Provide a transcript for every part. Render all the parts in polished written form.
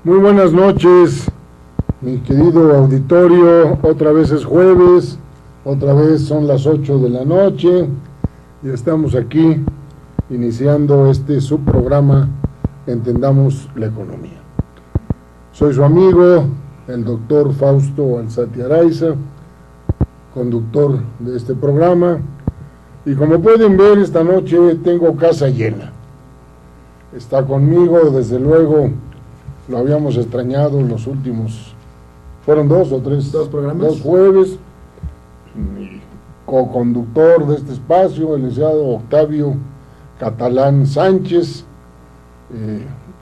Muy buenas noches, mi querido auditorio. Otra vez es jueves, otra vez son las 8 de la noche y estamos aquí iniciando este subprograma Entendamos la Economía. Soy su amigo, el doctor Fausto Alzate Araiza, conductor de este programa, y como pueden ver, esta noche tengo casa llena. Está conmigo, desde luego, lo habíamos extrañado en los últimos, fueron dos programas, dos jueves, mi co-conductor de este espacio, el licenciado Octavio Catalán Sánchez,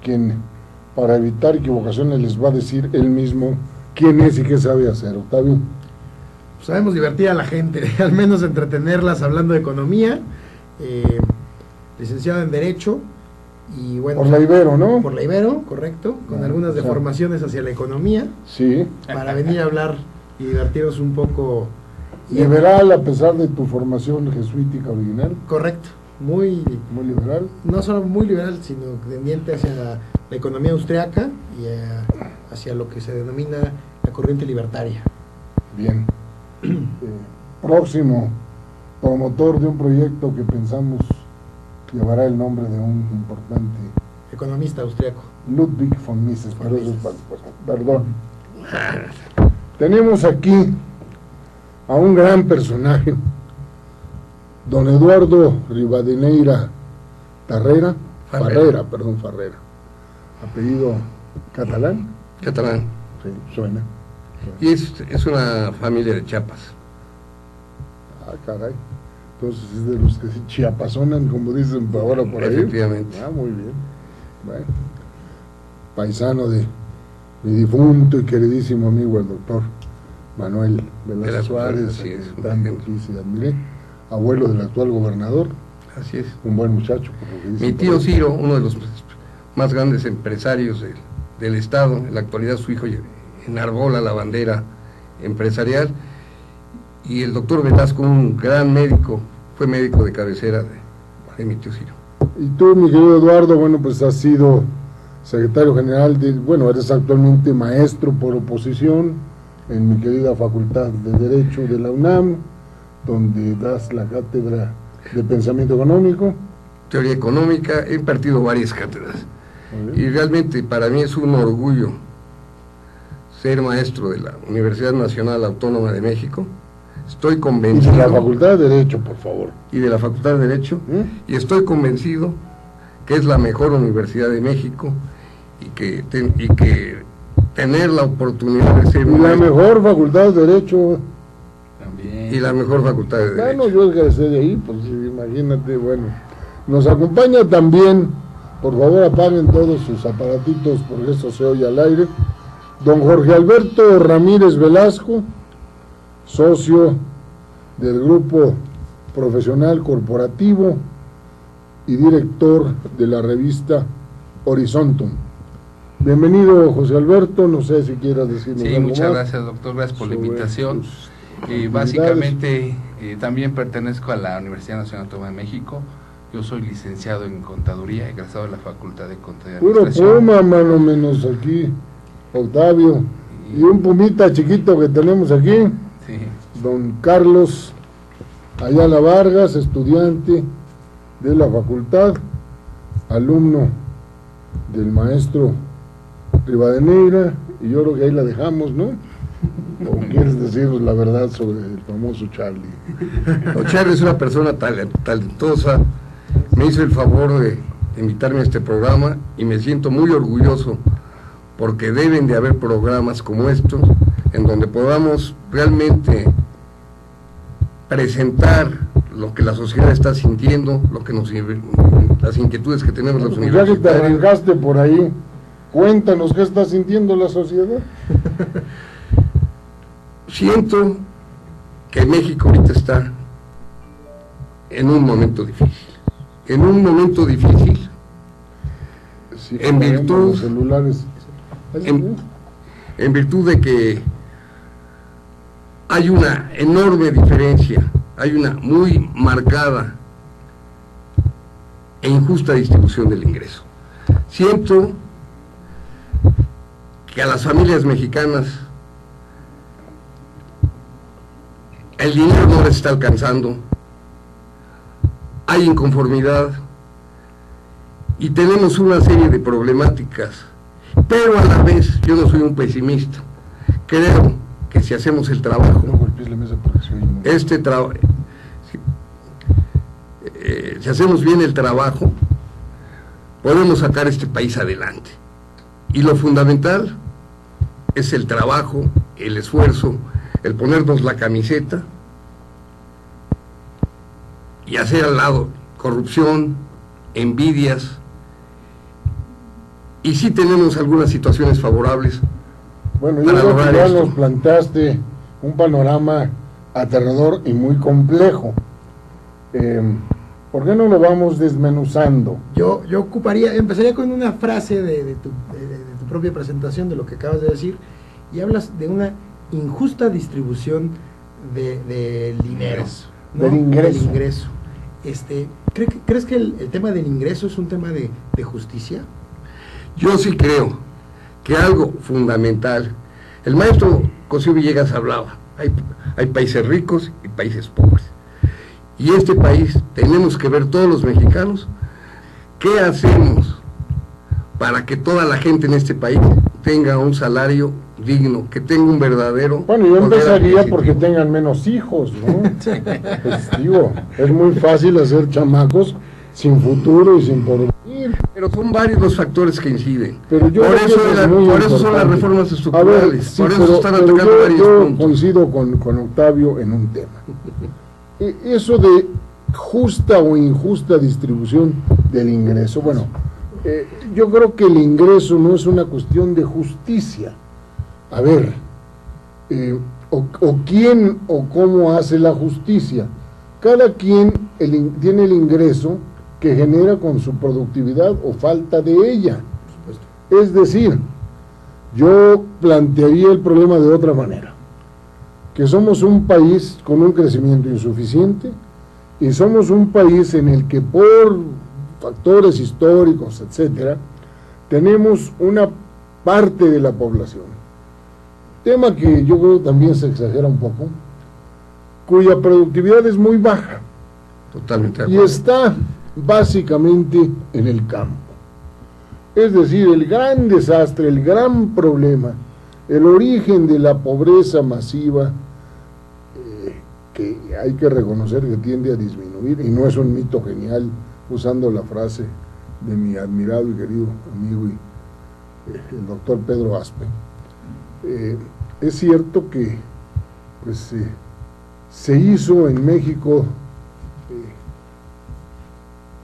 quien, para evitar equivocaciones, les va a decir él mismo quién es y qué sabe hacer. Octavio. Sabemos divertir a la gente, al menos entretenerlas hablando de economía, licenciado en Derecho, y bueno, por la Ibero, ¿no? Por la Ibero, correcto, con algunas deformaciones hacia la economía, sí, para venir a hablar y divertirnos un poco. Liberal, a pesar de tu formación jesuítica original. Correcto, muy liberal. No solo muy liberal, sino tendiente hacia la economía austriaca y hacia lo que se denomina la corriente libertaria. Bien. Próximo promotor de un proyecto que pensamos llevará el nombre de un importante economista austriaco, Ludwig von Mises, pero eso es perdón. Tenemos aquí a un gran personaje, don Eduardo Rivadeneira Farrera, apellido catalán. Catalán. Sí, suena. Y es una familia de Chiapas. Ah, caray. Entonces es de los que se chiapasonan, como dicen ahora por ahí. Efectivamente. Ah, muy bien. Bueno, paisano de mi difunto y queridísimo amigo, el doctor Manuel Velasco Suárez, tanto quise y admiré, abuelo del actual gobernador. Así es. Un buen muchacho, por lo que dice. Mi tío Ciro, uno de los más grandes empresarios del Estado, en la actualidad su hijo enarbola la bandera empresarial, y el doctor Velasco, un gran médico, fue médico de cabecera de mi tío Ciro. Y tú, mi querido Eduardo, bueno, pues has sido secretario general eres actualmente maestro por oposición en mi querida Facultad de Derecho de la UNAM, donde das la cátedra de Pensamiento Económico. Teoría Económica, he impartido varias cátedras, y realmente para mí es un orgullo ser maestro de la Universidad Nacional Autónoma de México. Estoy convencido. Y de la Facultad de Derecho, por favor. Y de la Facultad de Derecho, y estoy convencido que es la mejor universidad de México, y que tener la oportunidad de ser la mejor Facultad de Derecho también. Y la mejor Facultad de Derecho. Bueno, yo egresé de ahí, pues imagínate. Bueno, nos acompaña también, por favor apaguen todos sus aparatitos porque esto se oye al aire, don Jorge Alberto Ramírez Velasco, socio del grupo profesional corporativo y director de la revista Horizontum. Bienvenido, José Alberto, no sé si quieras decirnos algo. Sí, muchas gracias, doctor, gracias por la invitación. Básicamente también pertenezco a la Universidad Nacional Autónoma de México. Yo soy licenciado en Contaduría, egresado de la Facultad de Contaduría y Puro puma, mano, menos aquí, Octavio. Y un pumita chiquito que tenemos aquí, sí. Don Carlos Ayala Vargas, estudiante de la facultad, alumno del maestro Rivadeneira, y yo creo que ahí la dejamos, ¿no? ¿O quieres decirnos la verdad sobre el famoso Charlie? No, Charlie es una persona talentosa, me hizo el favor de invitarme a este programa y me siento muy orgulloso porque deben de haber programas como estos en donde podamos realmente presentar lo que la sociedad está sintiendo, las inquietudes que tenemos los universitarios. Ya que te arrancaste por ahí, cuéntanos qué está sintiendo la sociedad. Siento que México ahorita está en un momento difícil. Sí, en virtud de que hay una enorme diferencia, hay una muy marcada e injusta distribución del ingreso. Siento que a las familias mexicanas el dinero no les está alcanzando, hay inconformidad y tenemos una serie de problemáticas, pero a la vez yo no soy un pesimista, creo que si hacemos el trabajo, si hacemos bien el trabajo, podemos sacar este país adelante. Y lo fundamental es el trabajo, el esfuerzo, el ponernos la camiseta y hacer al lado corrupción, envidias, y sí tenemos algunas situaciones favorables. Bueno, yo creo que ya nos planteaste un panorama aterrador y muy complejo. ¿Por qué no lo vamos desmenuzando? Yo empezaría con una frase de tu propia presentación, de lo que acabas de decir, y hablas de una injusta distribución del dinero, ¿no? Del ingreso. Del ingreso. ¿Crees que el tema del ingreso es un tema de justicia? Yo sí creo que algo fundamental, el maestro Cosío Villegas hablaba, hay países ricos y países pobres, y este país tenemos que ver todos los mexicanos qué hacemos para que toda la gente en este país tenga un salario digno, que tenga un verdadero... Bueno, yo empezaría porque tengan menos hijos, ¿no? Pues digo, es muy fácil hacer chamacos sin futuro y sin porvenir. Pero son varios los factores que inciden. Pero yo por eso son las reformas estructurales, ver, sí, por eso están atacando varios yo puntos. Coincido con Octavio en un tema. Eso de justa o injusta distribución del ingreso, bueno, yo creo que el ingreso no es una cuestión de justicia. A ver, o quién o cómo hace la justicia. Cada quien tiene el ingreso que genera con su productividad o falta de ella. Es decir, yo plantearía el problema de otra manera, que somos un país con un crecimiento insuficiente y somos un país en el que por factores históricos, etcétera, tenemos una parte de la población, tema que yo creo también se exagera un poco, cuya productividad es muy baja. Totalmente. Y está básicamente en el campo. Es decir, el gran desastre, el gran problema, el origen de la pobreza masiva, que hay que reconocer que tiende a disminuir, y no es un mito genial, usando la frase de mi admirado y querido amigo el doctor Pedro Aspe. Es cierto que pues se hizo en México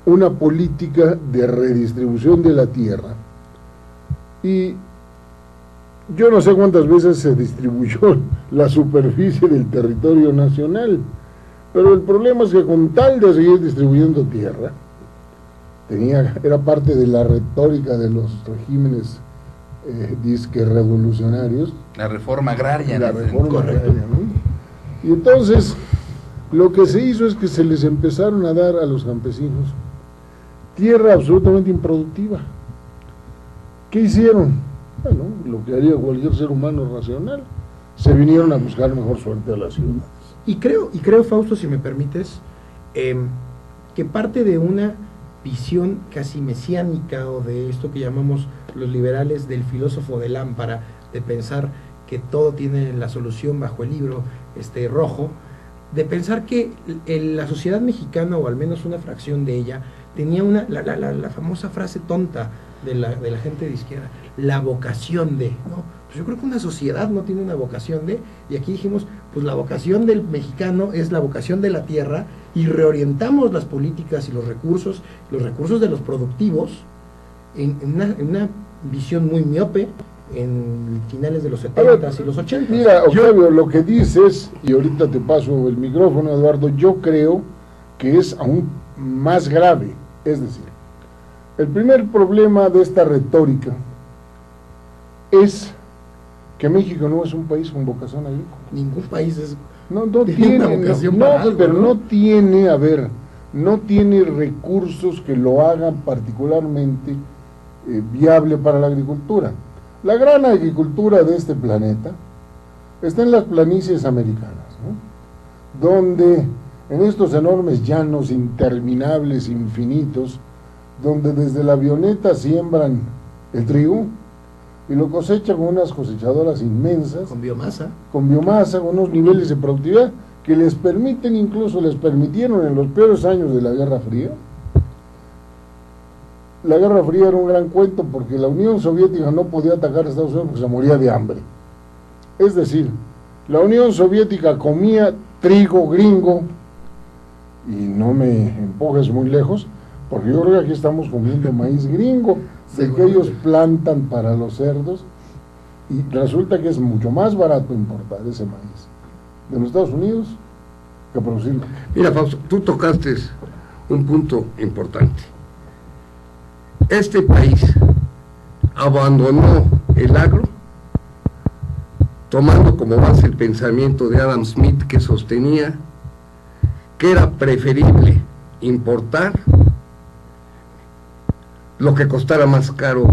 una política de redistribución de la tierra, y yo no sé cuántas veces se distribuyó la superficie del territorio nacional, pero el problema es que con tal de seguir distribuyendo tierra, era parte de la retórica de los regímenes disque revolucionarios, la reforma agraria. La reforma agraria, ¿no? Y entonces lo que se hizo es que se les empezaron a dar a los campesinos tierra absolutamente improductiva. ¿Qué hicieron? Bueno, lo que haría cualquier ser humano racional, se vinieron a buscar mejor suerte a las ciudades. Y creo, Fausto, si me permites, que parte de una visión casi mesiánica, o de esto que llamamos los liberales del filósofo de lámpara, de pensar que todo tiene la solución bajo el libro rojo, de pensar que la sociedad mexicana, o al menos una fracción de ella, tenía la famosa frase tonta de la gente de izquierda, la vocación de, ¿no? Pues yo creo que una sociedad no tiene una vocación de, y aquí dijimos, pues la vocación del mexicano es la vocación de la tierra, y reorientamos las políticas y los recursos de los productivos en una visión muy miope en finales de los 70s y los 80s. Mira, Octavio, lo que dices, y ahorita te paso el micrófono, Eduardo, yo creo que es aún más grave. Es decir, el primer problema de esta retórica es que México no es un país con vocación agrícola. Ningún país no tiene una vocación para algo, pero ¿no? no tiene recursos que lo hagan particularmente viable para la agricultura. La gran agricultura de este planeta está en las planicies americanas, ¿no? Donde en estos enormes llanos interminables, infinitos, donde desde la avioneta siembran el trigo y lo cosechan con unas cosechadoras inmensas, Con biomasa. con unos niveles de productividad que les permiten, incluso les permitieron en los peores años de la Guerra Fría. La Guerra Fría era un gran cuento porque la Unión Soviética no podía atacar a Estados Unidos porque se moría de hambre. Es decir, la Unión Soviética comía trigo gringo, y no me empujes muy lejos, porque yo creo que aquí estamos comiendo maíz gringo, del que ellos plantan para los cerdos, y resulta que es mucho más barato importar ese maíz de los Estados Unidos que producirlo. Mira, Fausto, tú tocaste un punto importante. Este país abandonó el agro tomando como base el pensamiento de Adam Smith, que sostenía que era preferible importar lo que costara más caro,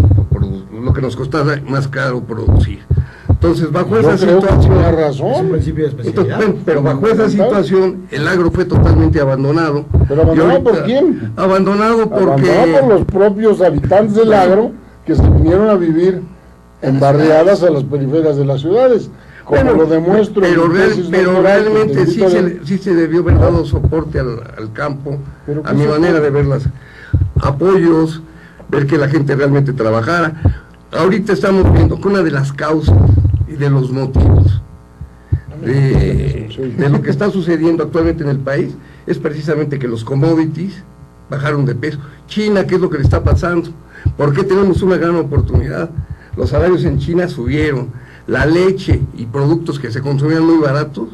lo que nos costara más caro producir. Entonces, bajo esa situación, Es un principio de especialidad. pero bajo esa situación, el agro fue totalmente abandonado. ¿Pero abandonado por quién? Abandonado porque... Abandonado por los propios habitantes del agro, que se vinieron a vivir en barriadas a las periferias de las ciudades, como Bueno, lo demuestro. pero, en mi tesis doctoral, realmente que te invito a leer. sí se debió haber dado soporte al campo, Pero a ¿qué mi soporte? manera de ver los apoyos, ver que la gente realmente trabajara. Ahorita estamos viendo que una de las causas y de los motivos de lo que está sucediendo actualmente en el país es precisamente que los commodities bajaron de peso. China, ¿qué es lo que le está pasando? ¿Por qué tenemos una gran oportunidad? Los salarios en China subieron, la leche y productos que se consumían muy baratos,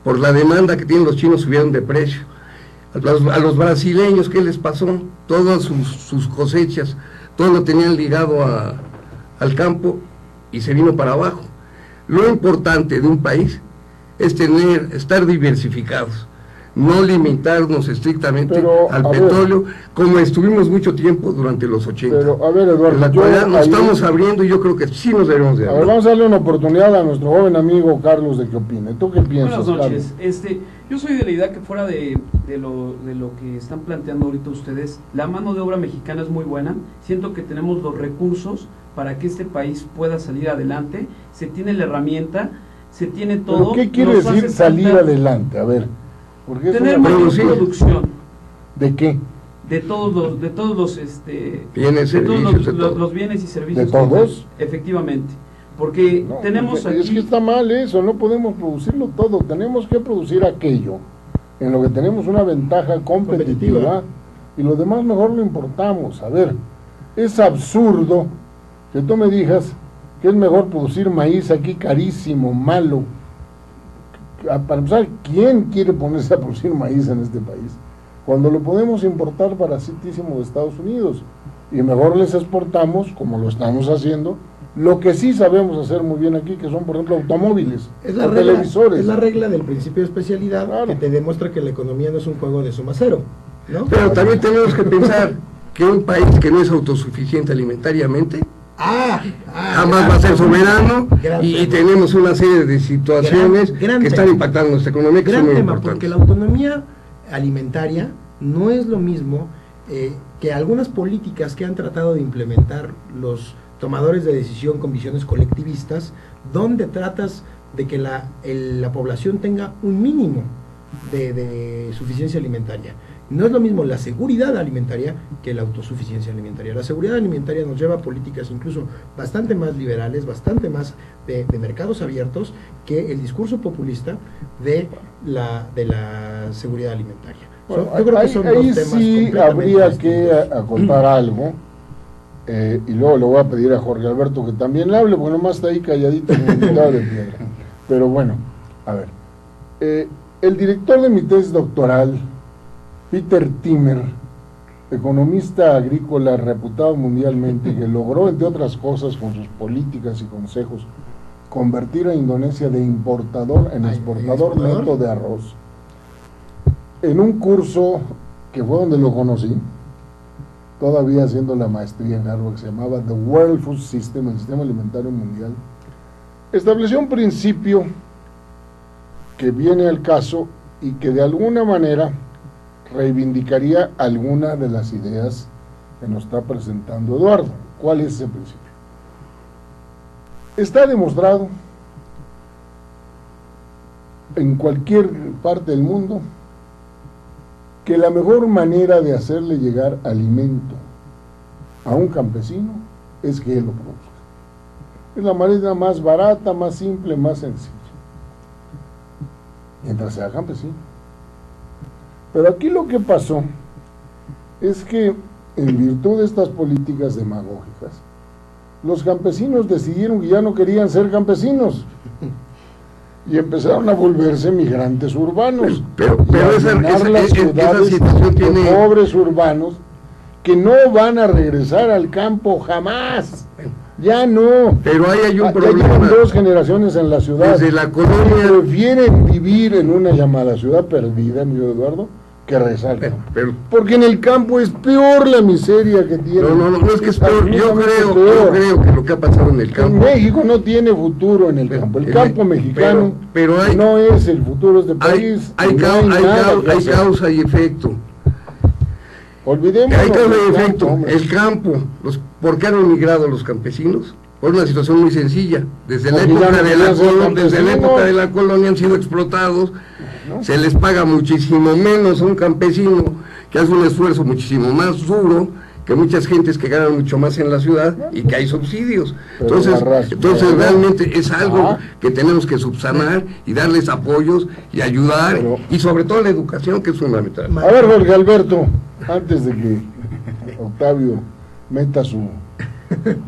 por la demanda que tienen los chinos, subieron de precio. A los brasileños, ¿qué les pasó? Todas sus cosechas, todo lo tenían ligado al campo y se vino para abajo. Lo importante de un país es estar diversificados, no limitarnos estrictamente al petróleo, como estuvimos mucho tiempo durante los 80. Pero, a ver, Eduardo, en la actualidad nos estamos abriendo y yo creo que sí nos debemos de abrir. A ver, vamos a darle una oportunidad a nuestro joven amigo Carlos de qué opine. ¿Tú qué piensas, Buenas noches. Carlos? Yo soy de la idea que fuera de lo que están planteando ahorita ustedes, la mano de obra mexicana es muy buena. Siento que tenemos los recursos para que este país pueda salir adelante. Se tiene la herramienta, se tiene todo. ¿Pero qué quiere Nos decir hace salir falta adelante? A ver, porque es tener una mayor producción. producción ¿De qué? de todos los Bienes, servicios, de todo. los bienes y servicios. ¿De todos? Efectivamente. Porque No, tenemos es aquí... que está mal eso, no podemos producirlo todo, tenemos que producir aquello en lo que tenemos una ventaja competitiva y lo demás mejor lo importamos. A ver, es absurdo que tú me digas que es mejor producir maíz aquí carísimo, malo. Para empezar, ¿quién quiere ponerse a producir maíz en este país? Cuando lo podemos importar baratísimo de Estados Unidos y mejor les exportamos, como lo estamos haciendo, lo que sí sabemos hacer muy bien aquí, que son, por ejemplo, automóviles, Es la o regla, televisores. es la regla del principio de especialidad, Claro. que te demuestra que la economía no es un juego de suma cero, ¿no? Pero también tenemos que pensar que un país que no es autosuficiente alimentariamente jamás va a ser soberano y tenemos una serie de situaciones Gran que están tema. impactando nuestra economía, que Gran son muy tema, importantes. porque la autonomía alimentaria no es lo mismo que algunas políticas que han tratado de implementar los tomadores de decisión con visiones colectivistas, donde tratas de que la población tenga un mínimo de suficiencia alimentaria. No es lo mismo la seguridad alimentaria que la autosuficiencia alimentaria. La seguridad alimentaria nos lleva a políticas incluso bastante más liberales, bastante más de mercados abiertos que el discurso populista de la seguridad alimentaria. Bueno, Yo creo que son dos ahí temas sí completamente habría que distintos. acotar algo, y luego le voy a pedir a Jorge Alberto que también le hable, porque nomás está ahí calladito como invitado de piedra. Pero bueno, a ver, el director de mi tesis doctoral, Peter Timmer, economista agrícola reputado mundialmente, que logró, entre otras cosas, con sus políticas y consejos, convertir a Indonesia de importador en exportador neto de arroz. En un curso que fue donde lo conocí, todavía haciendo la maestría en Harvard, que se llamaba The World Food System, el Sistema Alimentario Mundial, estableció un principio que viene al caso y que de alguna manera reivindicaría alguna de las ideas que nos está presentando Eduardo. ¿Cuál es ese principio? Está demostrado en cualquier parte del mundo que la mejor manera de hacerle llegar alimento a un campesino es que él lo produzca. Es la manera más barata, más simple, más sencilla, mientras sea campesino. Pero aquí lo que pasó es que, en virtud de estas políticas demagógicas, los campesinos decidieron que ya no querían ser campesinos y empezaron a volverse migrantes urbanos, pero esa situación tiene pobres urbanos que no van a regresar al campo jamás, ya no. Pero ahí hay un ya problema. llevan 2 generaciones en la ciudad. Desde la colonia prefieren vivir en una llamada ciudad perdida, mi Eduardo, que regresar al campo. Porque en el campo es peor la miseria que tienen. No es que es peor. Yo creo que lo que ha pasado en el campo. En México no tiene futuro en el campo. El campo mexicano no es el futuro de este país. Hay causa y efecto. Olvidemos. Hay causa y efecto. El campo, ¿por qué han emigrado los campesinos? Por una situación muy sencilla. Desde la época de la colonia han sido explotados. ¿No? Se les paga muchísimo menos a un campesino que hace un esfuerzo muchísimo más duro que muchas gentes que ganan mucho más en la ciudad y que hay subsidios. Entonces realmente es algo que tenemos que subsanar y darles apoyos y ayudar, y sobre todo la educación, que es fundamental. A ver, Jorge Alberto, antes de que Octavio meta su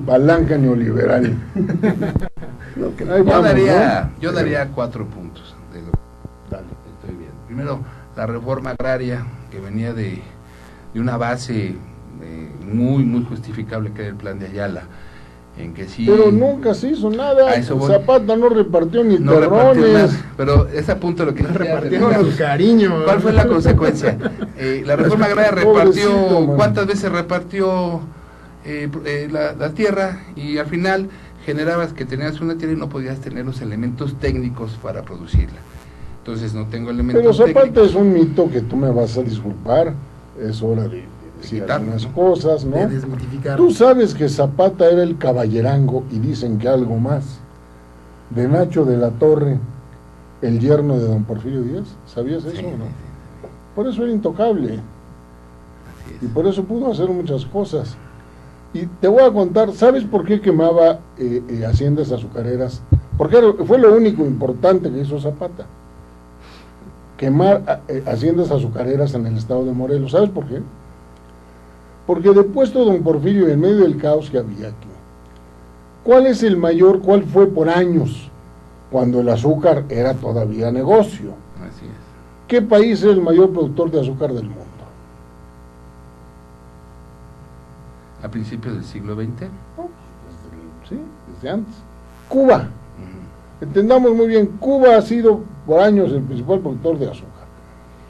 palanca neoliberal. Yo daría 4 puntos. Estoy bien. Primero, la reforma agraria, que venía de una base muy justificable, que era el plan de Ayala, en que sí... Pero nunca se hizo nada. Zapata no repartió ni terrones. Pero ese apunto lo que repartió su cariño. ¿Cuál fue la consecuencia? La reforma agraria repartió, ¿cuántas veces repartió la tierra? Y al final generabas que tenías una tierra y no podías tener los elementos técnicos para producirla. Entonces no tengo elementos técnicos. Pero Zapata técnicos. Es un mito que tú me vas a disculpar. Es hora de decir algunas cosas, ¿no? De desmitificar. Tú sabes que Zapata era el caballerango, y dicen que algo más, de Nacho de la Torre, el yerno de don Porfirio Díaz. ¿Sabías eso o no? Por eso era intocable. Y por eso pudo hacer muchas cosas. Y te voy a contar, ¿sabes por qué quemaba haciendas azucareras? Porque fue lo único importante que hizo Zapata. Quemar haciendas azucareras en el estado de Morelos. ¿Sabes por qué? Porque depuesto don Porfirio, en medio del caos que había aquí, ¿cuál fue por años, cuando el azúcar era todavía negocio? Así es. ¿Qué país es el mayor productor de azúcar del mundo? ¿A principios del siglo XX? No, desde antes. Cuba. Entendamos muy bien, Cuba ha sido por años el principal productor de azúcar.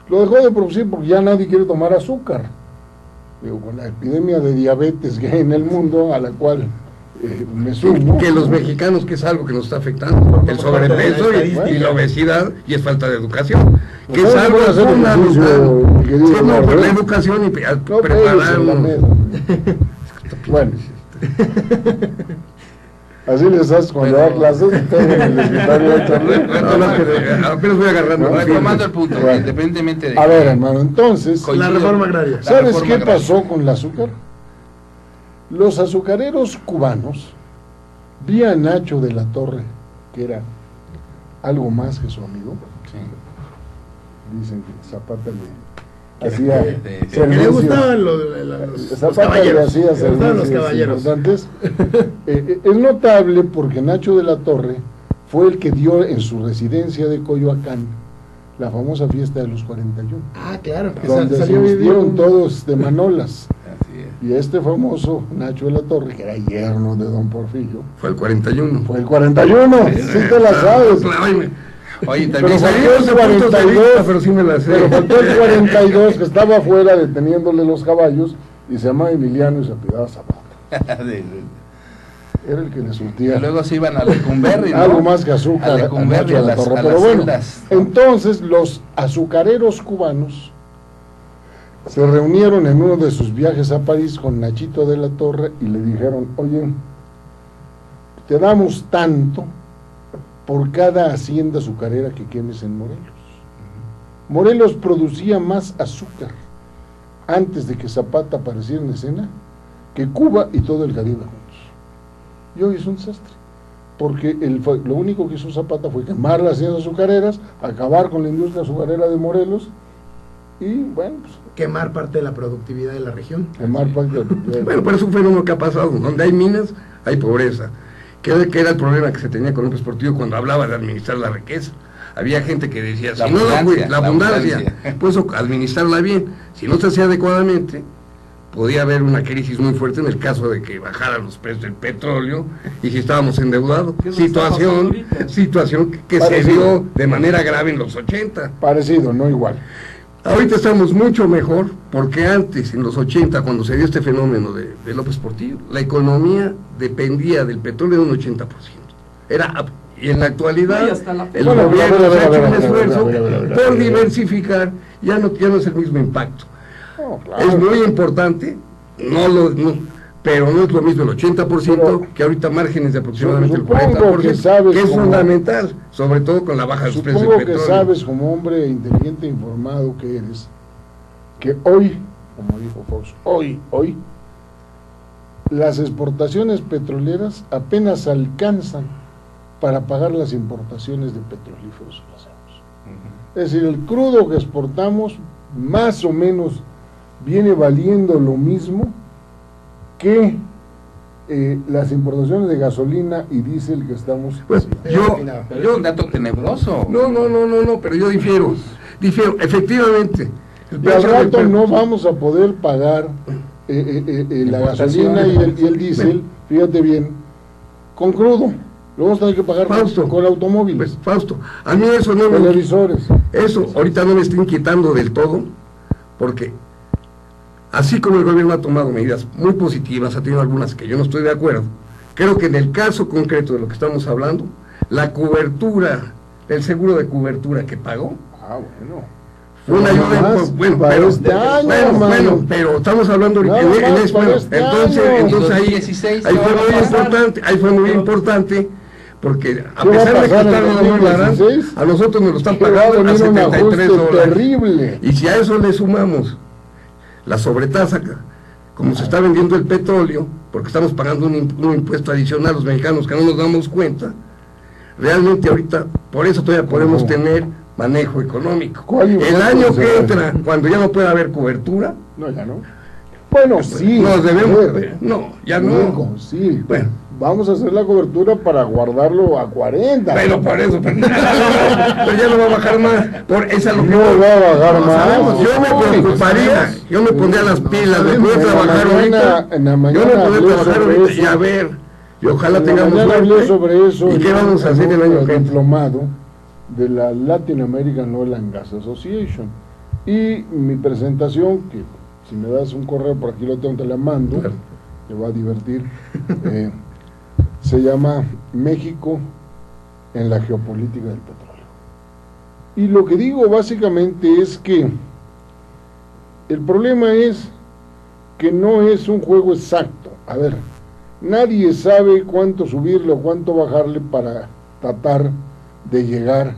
Lo dejó de producir porque ya nadie quiere tomar azúcar. Digo, con la epidemia de diabetes que hay en el mundo, a la cual me sumo. Que los mexicanos, que es algo que nos está afectando, el sobrepeso y la obesidad, y es falta de educación, que es algo fundamental. La educación y preparar. Bueno. Así les haces cuando dar clases y todo en el escritorio. Apenas voy agarrando. Retomando el punto, independientemente de... A ver, hermano, entonces... La reforma agraria. ¿Sabes qué pasó con el azúcar? Los azucareros cubanos, vi a Nacho de la Torre, que era algo más que su amigo. Sí. Dicen que Zapata le hacía... Que le gustaban los caballeros. Le gustaban los caballeros. Es notable porque Nacho de la Torre fue el que dio en su residencia de Coyoacán la famosa fiesta de los 41. Ah, claro. Que donde se vistieron todos de manolas. Así es. Y este famoso Nacho de la Torre, que era yerno de don Porfirio. Fue el 41. Fue el 41, sí te la sabes. Oye, también faltó el 42, pero sí me la sé. Pero faltó el 42 que estaba afuera deteniéndole los caballos y se llamaba Emiliano y se apellidaba Zapata. Era el que le surtía. Y luego se iban a Lecumberri, ¿no? Algo más que azúcar. A Lecumberri, a las Pero bueno, celdas, ¿no? entonces los azucareros cubanos se reunieron en uno de sus viajes a París con Nachito de la Torre y le dijeron, oye, te damos tanto por cada hacienda azucarera que quemes en Morelos. Morelos producía más azúcar antes de que Zapata apareciera en escena que Cuba y todo el Caribe juntos. Y hoy es un desastre, porque lo único que hizo Zapata fue quemar las haciendas azucareras, acabar con la industria azucarera de Morelos y, bueno, pues, quemar parte de la productividad de la región. quemar parte Bueno, pero es un fenómeno que ha pasado. Donde hay minas, hay pobreza. Que era el problema que se tenía con López Portillo cuando hablaba de administrar la riqueza. Había gente que decía, La si no abundancia, la la abundancia, abundancia. pues administrarla bien. Si no se hacía adecuadamente, podía haber una crisis muy fuerte en el caso de que bajaran los precios del petróleo y si estábamos endeudados. ¿Qué es lo que está pasando ahorita? Situación que se Parecido. dio de manera grave en los 80. parecido, no igual. Ahorita estamos mucho mejor, porque antes, en los 80, cuando se dio este fenómeno de López Portillo, la economía dependía del petróleo de un 80%. Y en la actualidad, No, y hasta la- el Bueno, gobierno a ver, se ha hecho un a ver, esfuerzo a ver, por diversificar, ya no es el mismo impacto. No, claro. Es muy importante, pero no es lo mismo el 80% Pero- que ahorita márgenes de aproximadamente el Supongo 40%, que sabes es cómo- fundamental, sobre todo con la baja de los precios Supongo del que petróleo. sabes, como hombre inteligente e informado que eres, que hoy, como dijo Fox, hoy, las exportaciones petroleras apenas alcanzan para pagar las importaciones de petrolíferos que hacemos. Es decir, el crudo que exportamos más o menos viene valiendo lo mismo que las importaciones de gasolina y diésel que estamos Pues, haciendo. Pero es un dato tenebroso. No, pero yo difiero, efectivamente. El Y al precio del rato pe- no vamos a poder pagar la gasolina y el diésel, fíjate bien, con crudo. Lo vamos a tener que pagar Fausto. con automóviles, Pues, Fausto, a mí eso no me, televisores. eso ahorita no me está inquietando del todo, porque así como el gobierno ha tomado medidas muy positivas, ha tenido algunas que yo no estoy de acuerdo, creo que en el caso concreto de lo que estamos hablando, la cobertura, el seguro de cobertura que pagó, Ah, bueno. fue una ayuda, Nada más bueno, para pero, este año, hermano. pero estamos hablando Nada en más este, para bueno, este entonces año. ahí 2016, ahí ¿qué fue va a muy pasar? importante, ahí fue muy importante, porque a ¿Qué va a pesar de que pasar en están dando dólares, 2016? a nosotros nos lo están Que va a pagando a venir un 73 ajuste dólares. terrible. Y si a eso le sumamos la sobretasa, como se está vendiendo el petróleo, porque estamos pagando un impuesto adicional a los mexicanos que no nos damos cuenta, realmente ahorita, por eso todavía podemos ¿Cómo? tener manejo económico. ¿Cuál El impuesto año se que da? entra, cuando ya no pueda haber cobertura, No, ya no. Bueno, sí. nos debemos, a ver, no, ya luego, no. sí. Bueno. Vamos a hacer la cobertura para guardarlo a 40. Pero por eso, pero ya no va a bajar más. Esa es lo que No va a bajar no más. sabemos. Yo me preocuparía, yo me pondría las pilas de poder En la trabajar mañana- ahorita. en la Yo mañana me podría hablé trabajar sobre ahorita eso. y a ver, y ojalá En la tengamos mañana hablé suerte. sobre eso. ¿Y qué vamos a hacer el año que entra? diplomado de la Latin American Oil and Gas Association. Y mi presentación, que si me das un correo por aquí lo tengo, te la mando, Claro. te va a divertir. Se llama México en la geopolítica del petróleo. Y lo que digo básicamente es que el problema es que no es un juego exacto. A ver, nadie sabe cuánto subirle o cuánto bajarle para tratar de llegar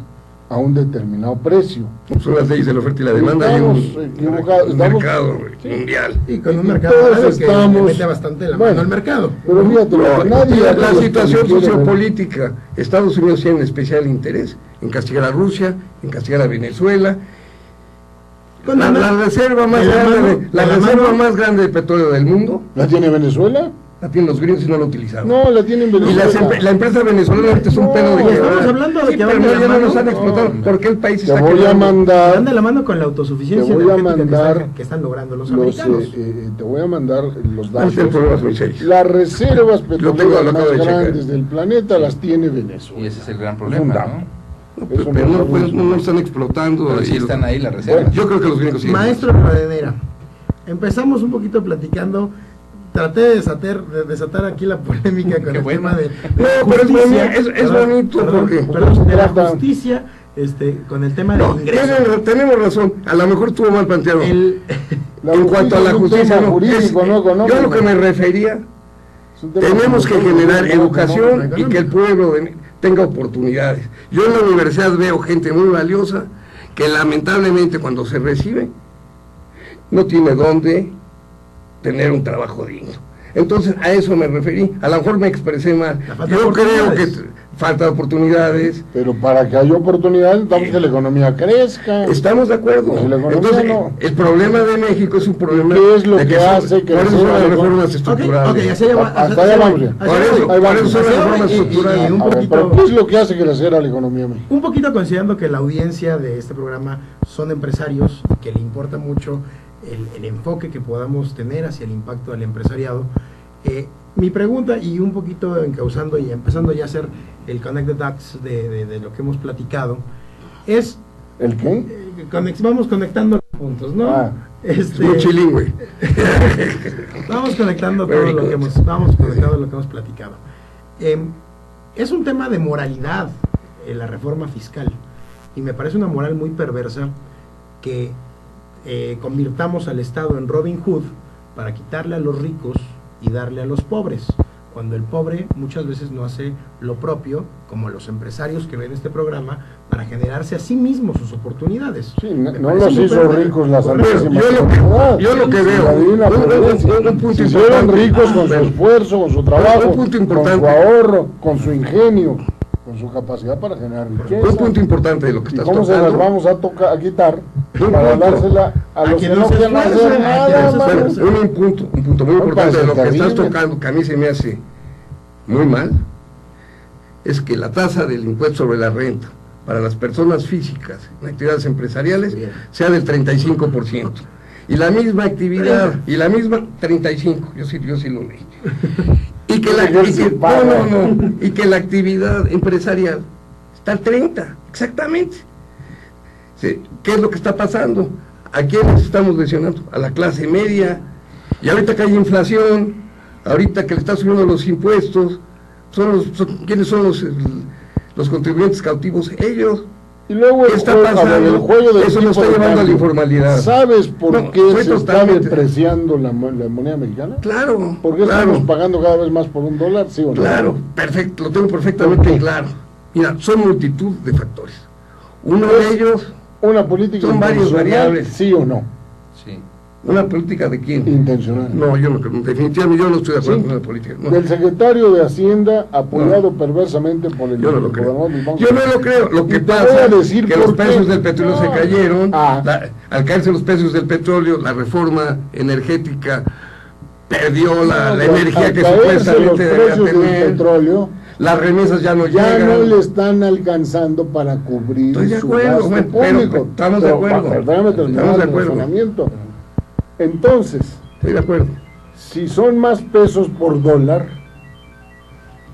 a un determinado precio. Son las leyes de la oferta y la demanda y Estamos un equivocados, estamos- mercado Sí. mundial. Y con un Y mercado todos paralelo que estamos- le mete bastante la mano Bueno, al mercado. Pero fíjate, lo No, que nadie la lo situación quiere ver. sociopolítica, Estados Unidos tiene un especial interés en castigar a Rusia, en castigar a Venezuela. Con La reserva más de la grande, mano- la de la reserva mano- más grande de petróleo del mundo ¿La tiene Venezuela? la tienen los gringos y no la utilizaron. No, la tiene Y Venezuela. la empresa venezolana ahorita es un No, pedo de no, quebrar. estamos hablando de Sí, que pero van de no, la ya no nos mano. han explotado. No, ¿Por qué el país Te está voy a quebrando? mandar Van de la mano con la autosuficiencia Te voy a energética mandar que están logrando los los, americanos. te voy a mandar los Van a tener datos. problemas muy serios. Las reservas petroleras lo acabo más de checar. grandes del planeta las tiene Venezuela. Y ese es el gran Es un problema, dato. ¿no? Eso Pero no no están explotando. Pero sí y- están ahí las reservas. Yo creo que los gringos siguen. Maestro Radenera, empezamos un poquito platicando. Traté de desatar aquí la polémica con el tema de no, pero justicia, es bonito porque de la justicia, con el tema de ingresos. Tenemos razón, a lo mejor estuvo mal planteado. En cuanto a la justicia, jurídico, no, yo a lo que me refería, tenemos que generar educación y que el pueblo tenga oportunidades. Yo en la universidad veo gente muy valiosa que lamentablemente cuando se recibe no tiene dónde tener un trabajo digno. Entonces a eso me referí, a lo mejor me expresé mal. Yo creo que falta oportunidades. Pero para que haya oportunidades, necesitamos que la economía crezca. Estamos de acuerdo. Pues entonces, no. El problema de México es un problema. ¿Qué es lo que hace que por eso son las reformas estructurales? Hasta allá vamos ya. Por eso son las reformas estructurales. Pero ¿qué es lo que hace crecer a la economía mexicana? Un poquito considerando que la audiencia de este programa son empresarios, que le importa mucho el enfoque que podamos tener hacia el impacto del empresariado. Mi pregunta, y un poquito encauzando y empezando ya a hacer el Connect the Dots de lo que hemos platicado, es... ¿El qué? Vamos conectando los puntos, ¿no? Es muy chilingüe. Vamos conectando todo lo que hemos platicado. Es un tema de moralidad, la reforma fiscal, y me parece una moral muy perversa que convirtamos al Estado en Robin Hood para quitarle a los ricos y darle a los pobres, cuando el pobre muchas veces no hace lo propio, como los empresarios que ven este programa, para generarse a sí mismos sus oportunidades. Sí, no los hizo ricos las santísimas. Yo lo que veo, si fueron ricos con su esfuerzo, con su trabajo, con su ahorro, con su ingenio, con su capacidad para generar riqueza. Un punto importante de lo que estás tocando. ¿Cómo se las vamos a quitar para dársela a los que no quieren hacer nada? Un punto muy importante de lo que estás tocando, que a mí se me hace muy mal, es que la tasa del impuesto sobre la renta para las personas físicas en actividades empresariales sea del 35%. Y la misma actividad, 35, yo sí lo leí. Y que la actividad empresarial está al 30, exactamente. ¿Sí? ¿Qué es lo que está pasando? ¿A quiénes estamos lesionando? A la clase media. Y ahorita que hay inflación, ahorita que le está subiendo los impuestos, ¿quiénes son los contribuyentes cautivos? Ellos. Y luego ¿qué está pasando? El juego del eso nos está llevando a la informalidad. ¿Sabes por qué se está depreciando la moneda mexicana? Claro. ¿Por qué estamos pagando cada vez más por $1? ¿Sí o no? Claro, perfecto, lo tengo perfectamente claro. Mira, son multitud de factores. Uno de ellos, una política son varias variables. ¿Sí o no? Sí. ¿Una política de quién? Intencional. No, yo no creo, definitivamente yo no estoy de acuerdo con la política. No. Del secretario de Hacienda, apoyado perversamente por el... Yo no lo creo. Yo no lo creo. Lo que pasa es que los precios del petróleo se cayeron, al caerse los precios del petróleo, la reforma energética perdió la energía que supuestamente debía tener. Petróleo, las remesas ya no llegan. Ya no le están alcanzando para cubrir. Estoy de acuerdo, público. Estamos de acuerdo. Estamos de acuerdo. Entonces, estoy de acuerdo. Si son más pesos por dólar,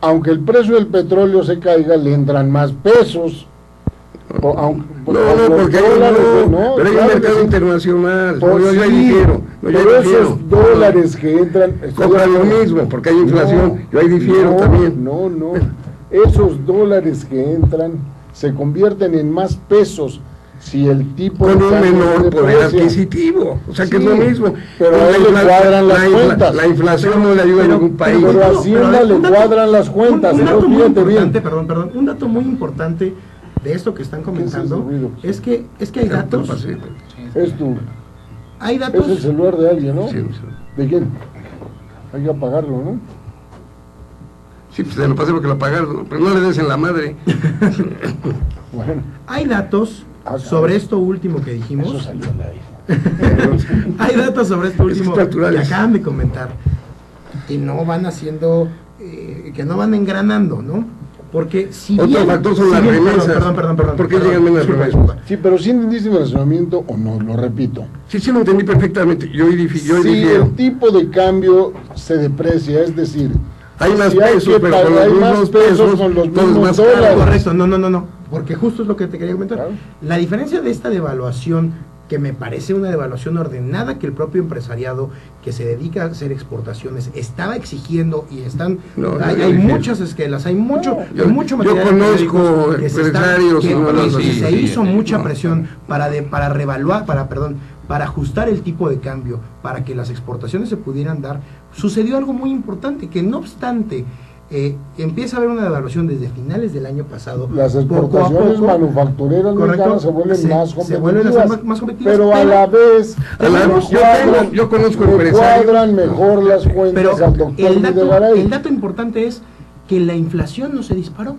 aunque el precio del petróleo se caiga, le entran más pesos. Porque pero hay un mercado internacional. Yo ahí difiero. Pero esos dólares que entran compran lo mismo, porque hay inflación. Yo ahí difiero también. No. Esos dólares que entran se convierten en más pesos si el tipo con un menor poder adquisitivo, o sea que es lo mismo. Pero a él le cuadran las cuentas. La inflación no le ayuda a ningún país. Pero a Hacienda le cuadran las cuentas. Un dato muy importante, perdón, un dato muy importante de esto que están comentando es que hay datos. Hay datos. Es el celular de alguien, ¿no? Sí. ¿De quién? Hay que apagarlo, ¿no? Sí, pues se lo pasé porque lo apagaron, pero no le des en la madre. Bueno. Hay datos sobre esto último que dijimos. Eso salió al aire. Hay datos sobre esto último que acaban de comentar, que no van haciendo, que no van engranando, ¿no? Porque si otro bien, factor son las remesas. Perdón. ¿Por qué llegan menos remesas? Sí, pero ¿sí entendiste mi razonamiento o no? Lo repito. Sí, lo entendí perfectamente. Yo difiero. Si el tipo de cambio se deprecia, es decir, hay más pesos, pero con los mismos pesos, con los mismos dólares. Correcto, no. Porque justo es lo que te quería comentar. Claro. La diferencia de esta devaluación que me parece una devaluación ordenada que el propio empresariado que se dedica a hacer exportaciones estaba exigiendo y están hay muchas esquelas, hay mucho material. Yo conozco empresarios que se hizo mucha presión para revaluar, para ajustar el tipo de cambio, para que las exportaciones se pudieran dar. Sucedió algo muy importante, que no obstante empieza a haber una devaluación desde finales del año pasado. Las exportaciones manufactureras mexicanas se vuelven más competitivas, pero a la vez yo conozco empresarios cuadran mejor las cuentas al doctor Videgaray. El dato importante es que la inflación no se disparó,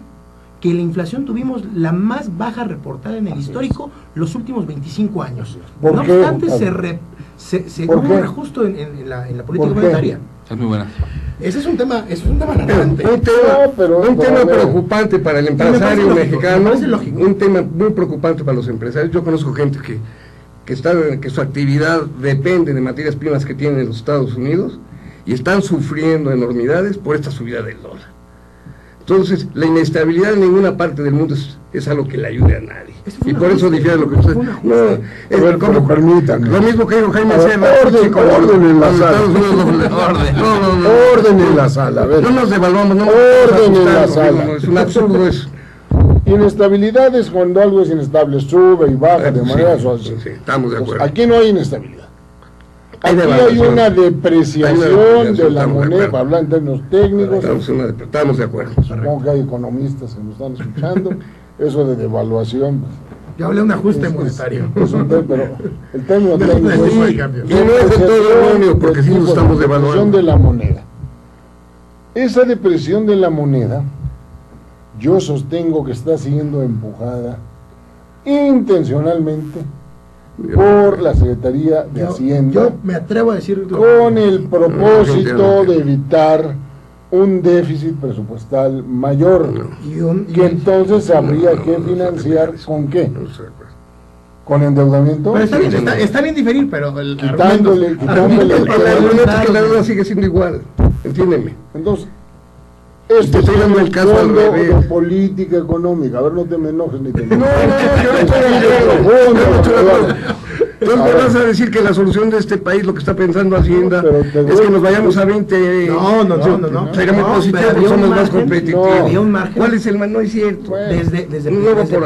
que la inflación tuvimos la más baja reportada en el histórico los últimos 25 años. No obstante, hubo un reajuste en la política monetaria. Es muy buena. Ese es un tema relevante. Un tema preocupante para el empresario mexicano, un tema muy preocupante para los empresarios. Yo conozco gente que su actividad depende de materias primas que tienen en los Estados Unidos y están sufriendo enormidades por esta subida del dólar. Entonces, la inestabilidad en ninguna parte del mundo es algo que le ayude a nadie. Y por eso difiere lo que usted... Permítanme. Lo mismo que dijo Jaime Serra. Orden en la sala. Orden en la sala. No nos devaluamos. Orden en la sala. Es un absurdo eso. Inestabilidad es cuando algo es inestable, sube y baja de manera suave. Sí, estamos de acuerdo. Aquí no hay inestabilidad. Aquí hay una depreciación de la moneda, para hablar en términos técnicos. Estamos de acuerdo. Supongo que hay economistas que nos están escuchando. Eso de devaluación. Yo hablé de un ajuste monetario. Pero el término técnico es. Y no es de todo erróneo, porque sí nos estamos devaluando. De la moneda. Esa depresión de la moneda, yo sostengo que está siendo empujada intencionalmente por la Secretaría de Hacienda. Yo me atrevo a decir con el propósito de evitar un déficit presupuestal mayor, que entonces habría que financiar ¿con qué? ¿Con endeudamiento? Pero está bien diferir, pero el quitándole el argumento es que la deuda sigue siendo igual, entiéndeme. Entonces, esto es el caso de política económica. A ver, no te me enojes ni te enojes. No, yo no estoy de acuerdo. Entonces me vas a decir que la solución de este país, lo que está pensando Hacienda, es que nos vayamos a 20. No. Sería muy positivo porque somos más competitivos. Había un margen. ¿Cuál es el margen? No es cierto. Desde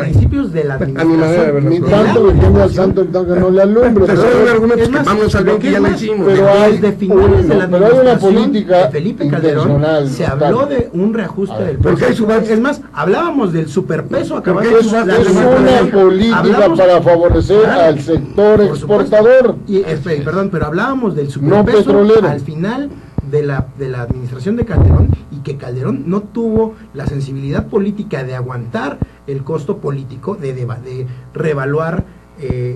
principios de la administración. Ni tanto que tiene al santo el tanque no le alumbre. Pero son argumentos que vamos al 20 ya lo hicimos. Pero desde finales de la administración de Felipe Calderón se habló de un reajuste del precio. Es más, hablábamos del superpeso acabado. Es una política para favorecer al sector exportador. Pero hablábamos del superpeso no al final de la administración de Calderón, y que Calderón no tuvo la sensibilidad política de aguantar el costo político, de reevaluar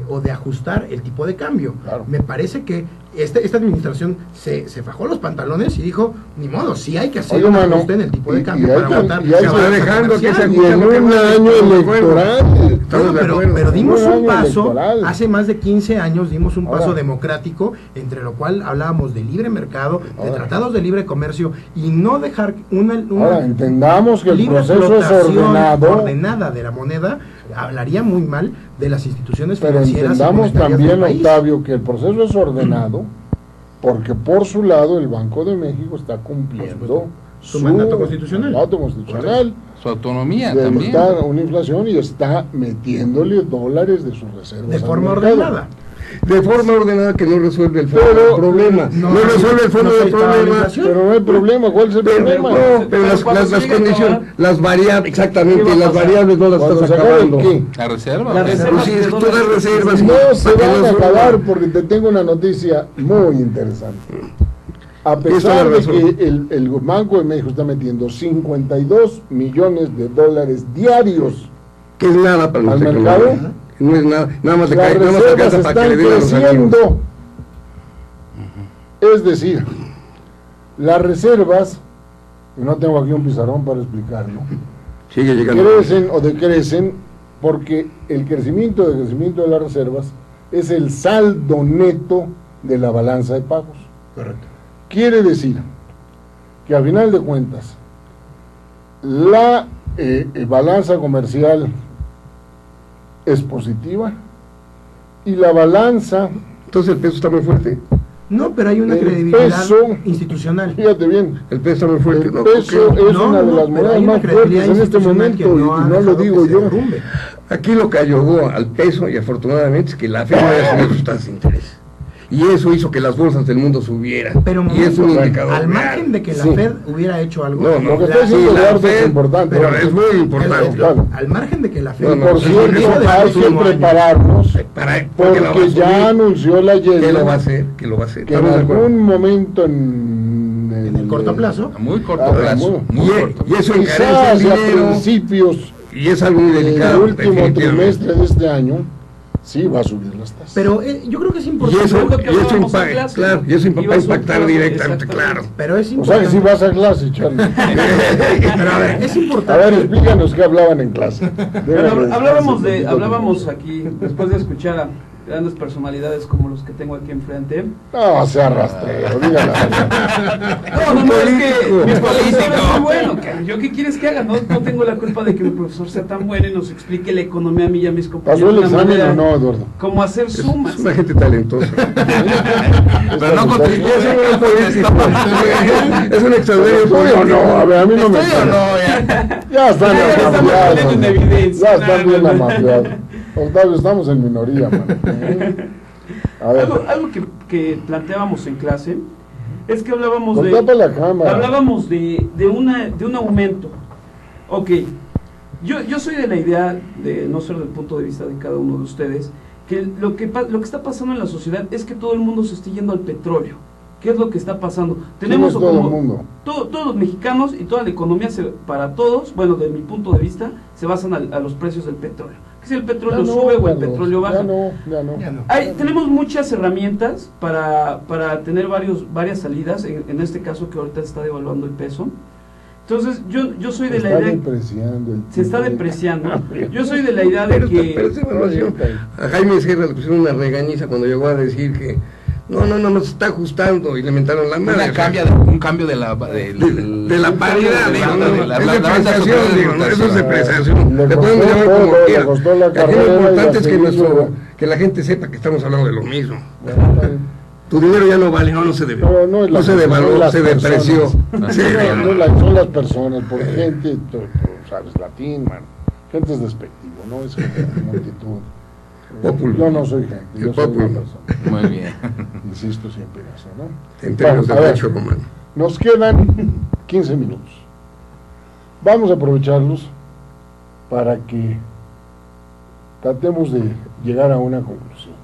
o de ajustar el tipo de cambio. Claro. Me parece que esta administración se fajó los pantalones y dijo, ni modo, sí hay que hacer un ajuste en el tipo de cambio para aguantar. Y está dejando que se en un año electoral. Pero dimos un paso, hace más de 15 años dimos un paso democrático, entre lo cual hablábamos de libre mercado, de tratados de libre comercio, y no dejar una entendamos que el proceso es ordenada de la moneda. Hablaría muy mal de las instituciones financieras. Pero entendamos también, Octavio, que el proceso es ordenado porque por su lado el Banco de México está cumpliendo su mandato constitucional. Su autonomía de también. Una inflación, y está metiéndole dólares de sus reservas. De forma ordenada. De forma ordenada, que no resuelve el fondo del problema. No resuelve el fondo del problema. Pero no hay problema. ¿Cuál es el problema? Pero las condiciones, las variables, exactamente, las variables no las estás acabando. La reserva. Las reservas. Sí, todas las reservas. No se van a acabar, porque te tengo una noticia muy interesante. A pesar de que el Banco de México está metiendo 52 millones de dólares diarios, que es nada para al mercado, no es nada más de las reservas están creciendo. Es decir, las reservas, y no tengo aquí un pizarrón para explicarlo, sigue llegando, crecen o decrecen porque el crecimiento de las reservas es el saldo neto de la balanza de pagos. Correcto. Quiere decir que a final de cuentas la balanza comercial es positiva, y la balanza, Entonces el peso está muy fuerte. No, pero hay una El credibilidad peso- institucional. fíjate bien, El peso está muy fuerte. el ¿no? peso Ok. es No, una de no, las pero monedas hay una más credibilidad fuertes en este institucional momento que y no ha no lo dejado que digo se yo. derrumbe. Aquí lo que ayudó al peso, y afortunadamente, es que la Fed no había subido sus tasas de interés. Y eso hizo que las bolsas del mundo subieran. Pero y es un momento, indicador al real. margen de que la Sí. Fed hubiera hecho algo, No, no, Lo que la- está diciendo la Eduardo es Fed, importante. pero es muy importante. Claro. al margen de que la Fed No, no, Por sí, cierto, eso hay que próximo año- prepararnos Porque porque la va a ya subir. anunció la ¿Qué lo va a Yellen hacer? ¿Qué lo va a hacer? que en ¿Estamos de acuerdo? algún momento en en el corto plazo, A muy corto Ah, plazo. muy- Muy corto Y eso encarece quizás el a dinero. principios Y es algo muy del delicado. último definitivamente. trimestre de este año, sí va a subir las tasas. pero yo creo que es Y importante. eso, Es lo que y eso hablábamos en impacta, clase, claro, y eso ¿no? va a Iba a impactar subir, directamente, exactamente. claro. Pero es O sea importante. que si vas a clase, Charlie. Pero a ver, es A importante. ver, explícanos qué hablaban en clase. Pero Déjame hablábamos descansar un hablábamos poquito. aquí, después de escuchar a grandes personalidades como los que tengo aquí enfrente. No, se arrastreo, dígala. No, es que Político. mi profesor es muy bueno. ¿Yo qué quieres que haga? No tengo la culpa de que mi profesor sea tan bueno y nos explique la economía a mí y a mis compañeros. ¿Pasó el de una examen manera o no, Eduardo? Como hacer sumas. Es una gente talentosa. Pero no Y contribuyó. es un buen político. Es un extraordinario ¿Estoy o no? A ver, a mí no me ¿Estoy o no? Ya están Ya estamos amafiados. poniendo en evidencia. Ya están bien No, no. amafiados. Octavio, estamos en minoría, man. A ver, Algo que planteábamos en clase es que hablábamos tapa la cámara. hablábamos de un aumento. Ok, yo soy de la idea, de no ser del punto de vista de cada uno de ustedes, que lo que está pasando en la sociedad es que todo el mundo se esté yendo al petróleo. ¿Qué es lo que está pasando? ¿Quién es todo el mundo? Todos los mexicanos y toda la economía, para todos, bueno, desde mi punto de vista, se basan a los precios del petróleo. Que si el petróleo Ya no, sube o el Carlos, petróleo baja. Ya no. Ya no. Tenemos muchas herramientas para tener varias salidas, en este caso que ahorita se está devaluando el peso. Entonces, yo soy de la idea... Se está depreciando. Yo soy de la idea de Pero esa que... evaluación, a Jaime Sierra le pusieron una regañiza cuando llegó a decir que no se está ajustando y le mentaron la madre. Un cambio de la de la paridad, digo, no, de la es banda depreciación, superior de digo, no, eso es rotación. depreciación. Le Le podemos costó llamar como todo, le quiera. costó la Aquí lo carrera y importante la es que seguidilla. que la gente sepa que estamos hablando de lo mismo. Tu dinero ya no vale, no se debe. No se devaluó, se depreció. Sí, Son las personas, por gente, tú sabes, latín, man. Gente es despectivo, no es gente de multitud. Pópulo. Yo no soy gente, El yo soy pópulo. una persona. Muy bien. Insisto siempre en eso, ¿no? En términos de Bueno, a ver, derecho romano. nos quedan 15 minutos. Vamos a aprovecharlos para que tratemos de llegar a una conclusión.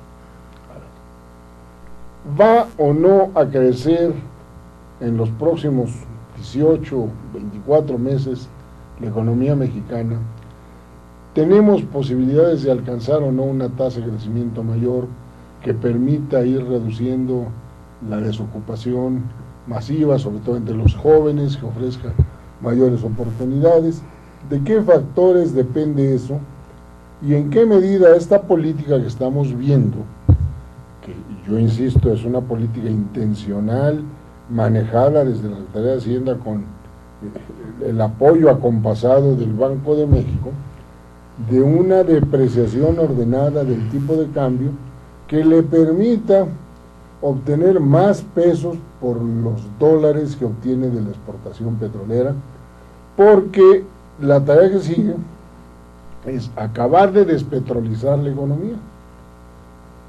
¿Va o no a crecer en los próximos 18, 24 meses la economía mexicana? ¿Tenemos posibilidades de alcanzar o no una tasa de crecimiento mayor que permita ir reduciendo la desocupación masiva, sobre todo entre los jóvenes, que ofrezca mayores oportunidades? ¿De qué factores depende eso? ¿Y en qué medida esta política que estamos viendo, que yo insisto es una política intencional, manejada desde la Secretaría de Hacienda con el apoyo acompasado del Banco de México, de una depreciación ordenada del tipo de cambio que le permita obtener más pesos por los dólares que obtiene de la exportación petrolera, porque la tarea que sigue es acabar de despetrolizar la economía.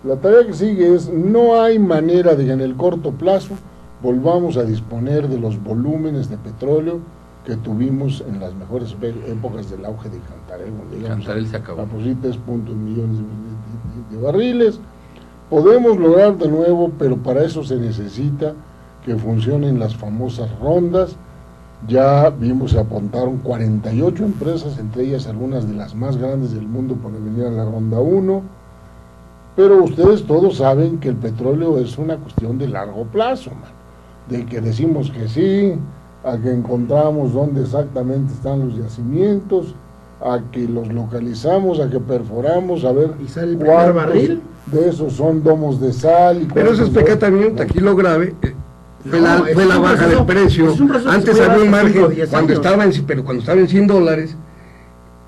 La tarea que sigue es, no hay manera de que en el corto plazo volvamos a disponer de los volúmenes de petróleo que tuvimos en las mejores épocas del auge de Cantarell. Cantarell se acabó. Aproximadamente 3 millones de barriles. Podemos lograr de nuevo, pero para eso se necesita que funcionen las famosas rondas. Ya vimos, se apuntaron 48 empresas, entre ellas algunas de las más grandes del mundo, para venir a la ronda 1. Pero ustedes todos saben que el petróleo es una cuestión de largo plazo, man. De que decimos que sí, a que encontramos dónde exactamente están los yacimientos, a que los localizamos, a que perforamos, a ver ¿Y sale el primer barril? de esos son domos de sal. Pero eso es pecatamiento, aquí lo grave fue la baja del precio. Antes había un margen, cuando estaba en $100,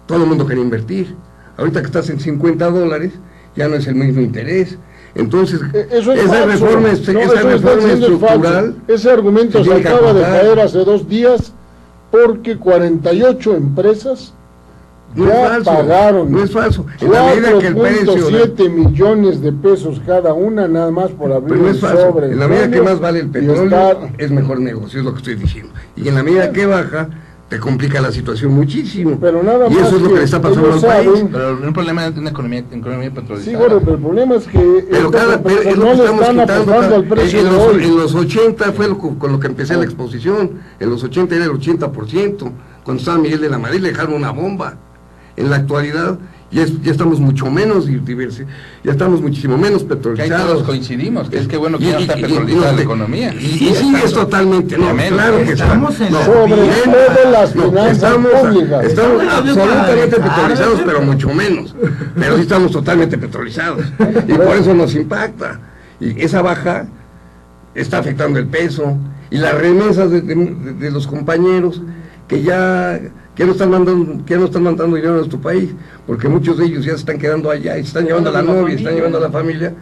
todo el mundo quería invertir. Ahorita que estás en $50, ya no es el mismo interés. Entonces, Eso es esa falso. reforma, No, esa eso está reforma diciendo es falso. estructural, Ese argumento se se tiene que acaba de acotar. caer hace 2 días porque 48 empresas no es ya falso, pagaron no es falso. En la medida que el precio, 4.7 millones de pesos cada una, nada más por abrir pero no el es falso, sobre. en la medida que folio más vale el y petróleo, estar- es mejor negocio, es lo que estoy diciendo. Y en la medida que baja, te complica la situación muchísimo. Pero nada y más eso es lo que le está pasando al ellos país. saben- Pero un problema es una economía Sí, petrolizada. bueno, pero el problema es que Pero estas pero empresas es lo no que le estamos están quitando. apostando al precio de hoy. En los 80 fue con lo que empecé la exposición. En los 80 era el 80%. Cuando estaba Miguel de la Madrid le dejaron una bomba. En la actualidad ya estamos mucho menos ya estamos muchísimo menos Que ahí todos petrolizados. coincidimos, que es que bueno que ya no está Y- petrolizada no, la economía. Y sí, es totalmente, no, Obviamente. claro que Estamos está. en No, la- Sobre bien, todo las finanzas estamos públicas. Estamos Estamos absolutamente para petrolizados, dejar, pero mucho menos. Pero sí estamos totalmente petrolizados. Y por eso nos impacta. Y esa baja está afectando el peso. Y las remesas de los compañeros que ya no están mandando dinero a nuestro país, porque muchos de ellos ya se están quedando allá y se están llevando a la novia, están llevando a la familia.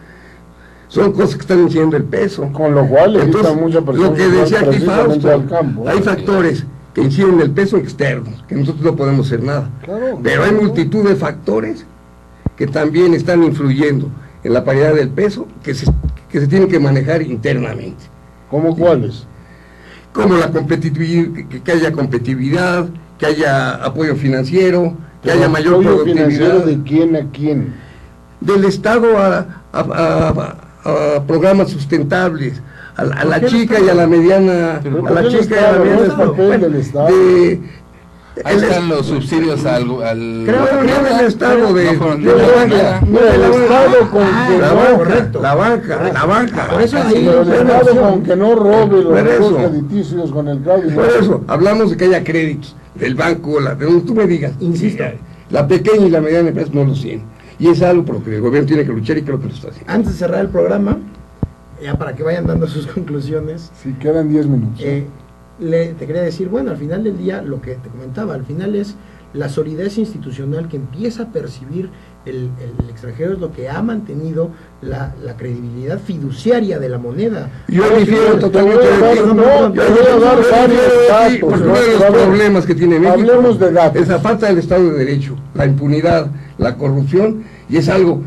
Son cosas que están incidiendo el peso. Con lo cual le Entonces, quitan mucha presión lo que decía aquí precisamente Fausto, al campo. hay factores que inciden en el peso externos, que nosotros no podemos hacer nada. Claro, Pero hay claro. multitud de factores que también están influyendo en la paridad del peso, que se tienen que manejar internamente. ¿Cómo cuáles? Como la competitividad, que haya competitividad, que haya apoyo financiero, que haya mayor ¿Apoyo financiero productividad. de quién a quién? Del Estado a programas sustentables, a la chica y a la mediana, Pero a la ¿por qué el chica y a la Estado? mediana. No es papel del Estado. Ahí están los subsidios al Creo no del Estado, de no fueron de la de banca. Mira, el Estado con Ah, que La no, banca, correcto. la banca. Por eso ahí pero el no hay Estado opción. con que no robe Por los eso. crediticios con el caudio. Por eso, hablamos de que haya créditos del banco, de donde tú me digas. Insisto. La pequeña y la mediana empresa no los tienen. Y es algo por lo que el gobierno tiene que luchar y creo que lo está haciendo. Antes de cerrar el programa, ya para que vayan dando sus conclusiones, Si quedan 10 minutos. te quería decir, bueno, al final del día, lo que te comentaba, al final es la solidez institucional que empieza a percibir el extranjero, es lo que ha mantenido la credibilidad fiduciaria de la moneda. Yo No, difiero sí, totalmente te voy a dar- de ti. no, Yo te voy a dar difiero varios de ti, datos, porque ¿no? uno de los A ver, problemas que tiene México hablemos de datos. es la falta del Estado de Derecho, la impunidad, la corrupción, y es algo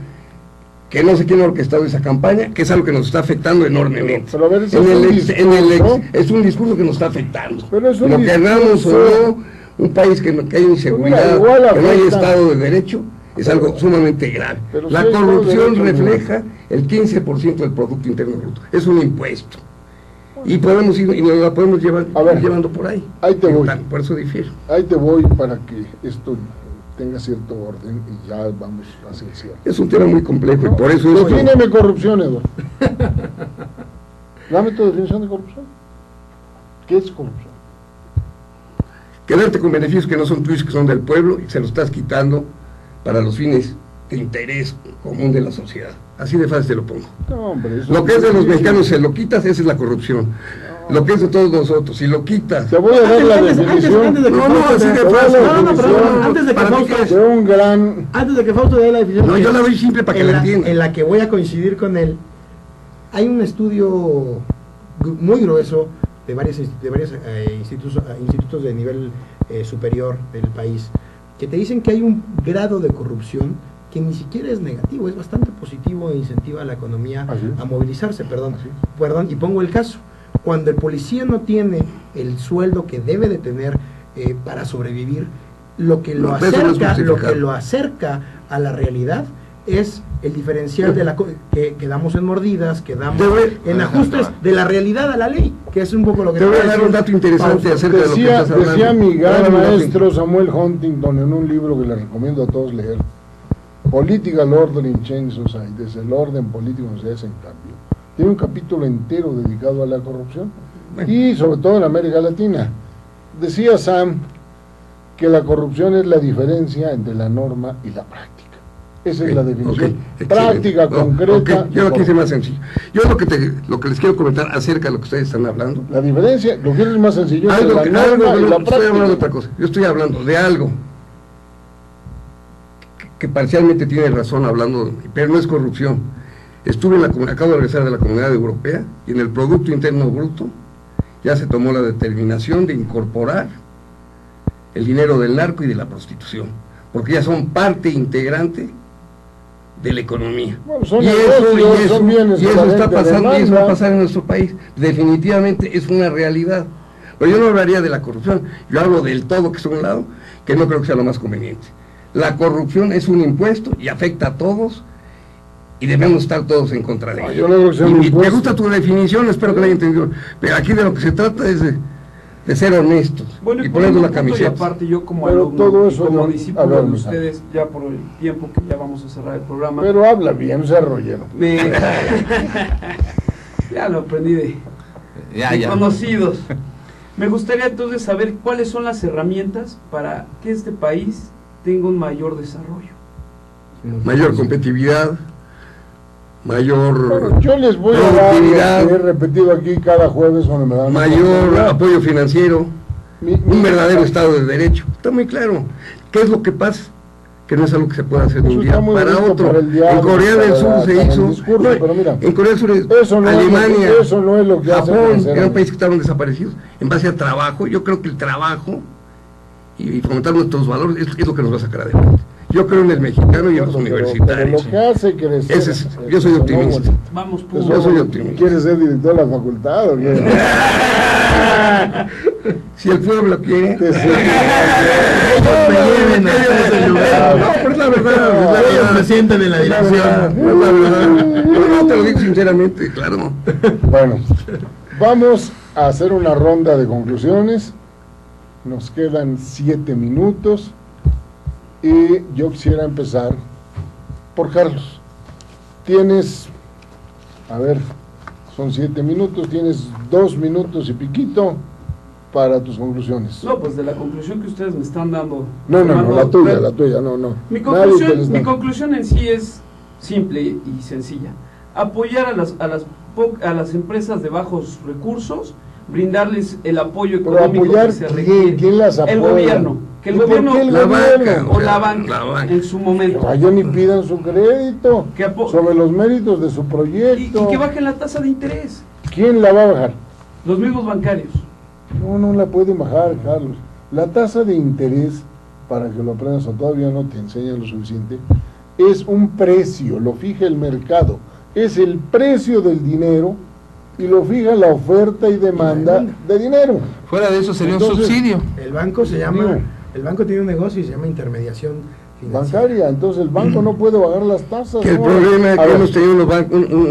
que no sé quién ha orquestado esa campaña, que es algo que nos está afectando enormemente. Pero a ver, ese En es el un discurso. es un discurso que nos está afectando. Pero es un Lo que hagamos o discurso. no, un país que haya inseguridad, Mira, igual que no haya afecta. Estado de Derecho, es algo sumamente grave. Pero La sí hay Estado de corrupción Derecho, refleja el 15% del Producto Interno Bruto. Es un impuesto. Y podemos ir, y nos la podemos llevar A ver, llevando por ahí. ahí te voy. Por eso difiero. Ahí te voy para que esto tenga cierto orden y ya vamos hacia el cierre. Es un tema muy complejo y por eso esto... Defíneme corrupción, Eduardo. Dame tu definición de corrupción. ¿Qué es corrupción? Quedarte con beneficios que no son tuyos, que son del pueblo, y se lo estás quitando para los fines de interés común de la sociedad. Así de fácil te lo pongo. No, hombre, eso Lo que es de los mexicanos, se lo quitas, esa es la corrupción. Lo que es de todos nosotros, si lo quitas... Te voy a dar la Antes- definición antes de que No, no, Fausto así dé- de te voy a dar fácil. la No, no, pero definición antes de que ¿Para qué Fausto, quieres? de un gran... antes de que Fausto dé la definición, No, yo la doy simple para que la entienda. en la que voy a coincidir con él, hay un estudio muy grueso de varios institutos de nivel superior del país que te dicen que hay un grado de corrupción que ni siquiera es negativo, es bastante positivo e incentiva a la economía Así es. a movilizarse, perdón, Así y pongo el caso, cuando el policía no tiene el sueldo que debe de tener para sobrevivir, lo que lo No, eso no es acerca, lo que justificable. lo acerca a la realidad es el diferencial de que damos en mordidas, que damos Te voy- en ajustes de la realidad a la ley, que es un poco lo que Te voy a te dar decir. un dato interesante Fausto. acerca de lo que estás hablando. Decía mi Te voy a dar gran un dato maestro Samuel Huntington en un libro que le recomiendo a todos leer, Political Order in Change Society, el orden político en sociedades en cambio. Tiene un capítulo entero dedicado a la corrupción y sobre todo en América Latina. Decía Sam que la corrupción es la diferencia entre la norma y la práctica. Esa es la definición práctica, concreta. Yo lo quise más sencillo. Yo lo que les quiero comentar acerca de lo que ustedes están hablando. La diferencia, lo que es más sencillo es Algo la que- norma algo- y la estoy hablando de práctica. otra cosa. Yo estoy hablando de algo que parcialmente tiene razón hablando, pero no es corrupción. Acabo de regresar de la Comunidad Europea y en el Producto Interno Bruto ya se tomó la determinación de incorporar el dinero del narco y de la prostitución, porque ya son parte integrante de la economía. Bueno, son y negocios, eso son bienes y eso está pasando, y eso va a demanda. pasar en nuestro país. Definitivamente es una realidad. Pero yo no hablaría de la corrupción, yo hablo del todo, que es un lado, que no creo que sea lo más conveniente. La corrupción es un impuesto y afecta a todos, y debemos estar todos en contra de No, ello. yo no creo que sea un Me impuesto. gusta tu definición, espero que la haya entendido, pero aquí de lo que se trata es de ser honestos Bueno, y y ponernos la punto y camiseta. aparte yo como Pero alumno todo y eso como no- discípulo a ver, de Luis Ángel. ustedes, ya por el tiempo que ya vamos a cerrar el programa, Pero habla bien, sea rollero. ya lo aprendí de conocidos. Me gustaría entonces saber cuáles son las herramientas para que este país tenga un mayor desarrollo. Mayor competitividad, mayor Bueno, yo les voy a dar lo productividad, que he repetido aquí cada jueves cuando me dan una mayor oportunidad. apoyo financiero, Mi- un verdadero Estado de Derecho. Está muy claro. ¿Qué es lo que pasa? Que no es algo que se puede hacer de Eso un está día muy para bonito otro. para el diálogo, En Corea del para Sur se el hizo. discurso, No, pero mira, en Corea del Sur, eso no es lo que- Alemania, eso no es lo que hace Japón, crecer eran a- países que estaban desaparecidos en base a trabajo. Yo creo que el trabajo y fomentar nuestros valores es lo que nos va a sacar adelante. Yo creo en el mexicano y en los Pero universitarios. lo que hace crecer... Ese es- yo soy optimista. Vamos, Eso, Puma. Yo soy optimista. ¿Quieres ser director de la facultad o qué? Si el pueblo quiere. Que sí. lleven a ese lugar. No, pero es la verdad. Es la Ellos verdad. me sienten en la Es la verdad, dirección. es la verdad. No, te lo digo sinceramente, claro. Bueno, vamos a hacer una ronda de conclusiones. Nos quedan 7 minutos y yo quisiera empezar por Carlos. Tienes, a ver, son 7 minutos, tienes 2 minutos y piquito para tus conclusiones. No, pues de la conclusión que ustedes me están dando. No, Fernando, la tuya, no. Mi Nadie te les conclusión, da. mi conclusión en sí es simple y sencilla. Apoyar a las empresas de bajos recursos, brindarles el apoyo Pero económico apoyar, que se requiere. ¿quién las apoya? El gobierno. Que el ¿Y por gobierno qué el La gobierno? banca, o la la banca banca. en su momento. Vayan y pidan su crédito Que sobre los méritos de su y proyecto. que bajen la tasa de interés. ¿Quién la va a bajar? Los mismos bancarios. No la pueden bajar, Carlos. La tasa de interés, para que lo aprendas o todavía no te enseñan lo suficiente, es un precio, lo fija el mercado. Es el precio del dinero y lo fija la oferta y demanda de dinero. Fuera de eso sería Entonces, un subsidio. El banco se llama, el banco tiene un negocio y se llama intermediación financiera. Bancaria, entonces el banco no puede bajar las tasas. Que el ¿no? problema es A que ver, hemos tenido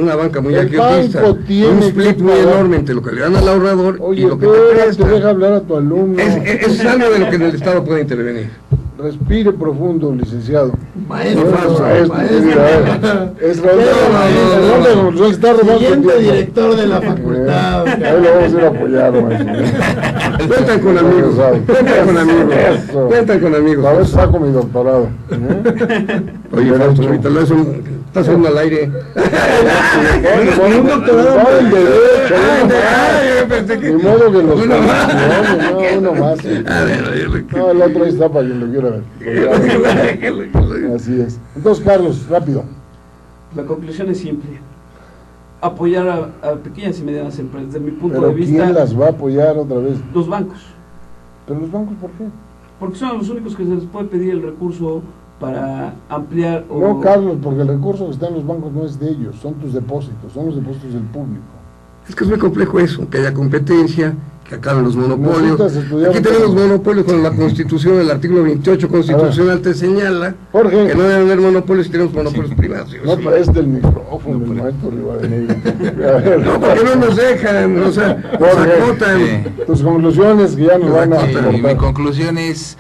una banca muy El agiotista, banco tiene un que split muy pagar. enorme entre lo que le dan al ahorrador y Oye, lo que te espérate, presta. deja hablar a tu alumno. Es algo de lo que el Estado puede intervenir. Respire profundo, licenciado. Maestro, Maestro, maestro. es ronda de conclusión, está robando Siguiente tiempo. director de la facultad. Ahí lo vamos a ir a apoyar, maestro. Cuentan con amigos, cuentan con amigos, Eso. cuentan con amigos. A ver, saco mi doctorado. ¿eh? Oye, Fausto, ahorita lo estás haciendo al aire. Con un doctorado en derecho. Yo pensé que... Ni modo que los Uno más. no, uno más. A ver, No, el otro ahí está para quien lo quiera ver. Así es. Entonces, Carlos, rápido. La conclusión es simple. Apoyar a pequeñas y medianas empresas. Desde mi punto Pero de vista, ¿quién las va a apoyar otra vez? los bancos. ¿Pero los bancos por qué? Porque son los únicos que se les puede pedir el recurso para ampliar o... No, Carlos, porque el recurso que está en los bancos no es de ellos, son tus depósitos, son los depósitos del público. Es que es muy complejo eso, que haya competencia, que acaben los monopolios. Necesitas estudiar Aquí un tenemos poco. monopolios cuando la Constitución, el artículo 28 constitucional te señala Jorge, que no deben haber monopolios si tenemos monopolios privados. no Sí. preste el micrófono, el maestro Rivadeneira. A ver, No, porque no nos dejan, o sea, nos Jorge. acotan. tus conclusiones que ya nos van a Mi aportar. conclusión es,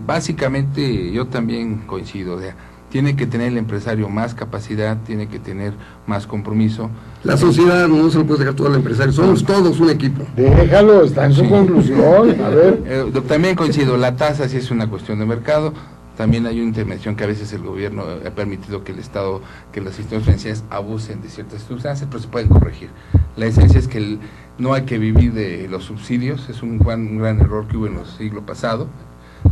básicamente, yo también coincido, o sea, tiene que tener el empresario más capacidad, tiene que tener más compromiso. La sociedad no se lo puede dejar todo al empresario, somos todos un equipo. Déjalo, está en su Sí. conclusión. A ver, También coincido, la tasa sí es una cuestión de mercado, también hay una intervención que a veces el gobierno ha permitido que el Estado, que las instituciones financieras abusen de ciertas circunstancias, pero se pueden corregir. La esencia es que no hay que vivir de los subsidios, es un gran error que hubo en el siglo pasado,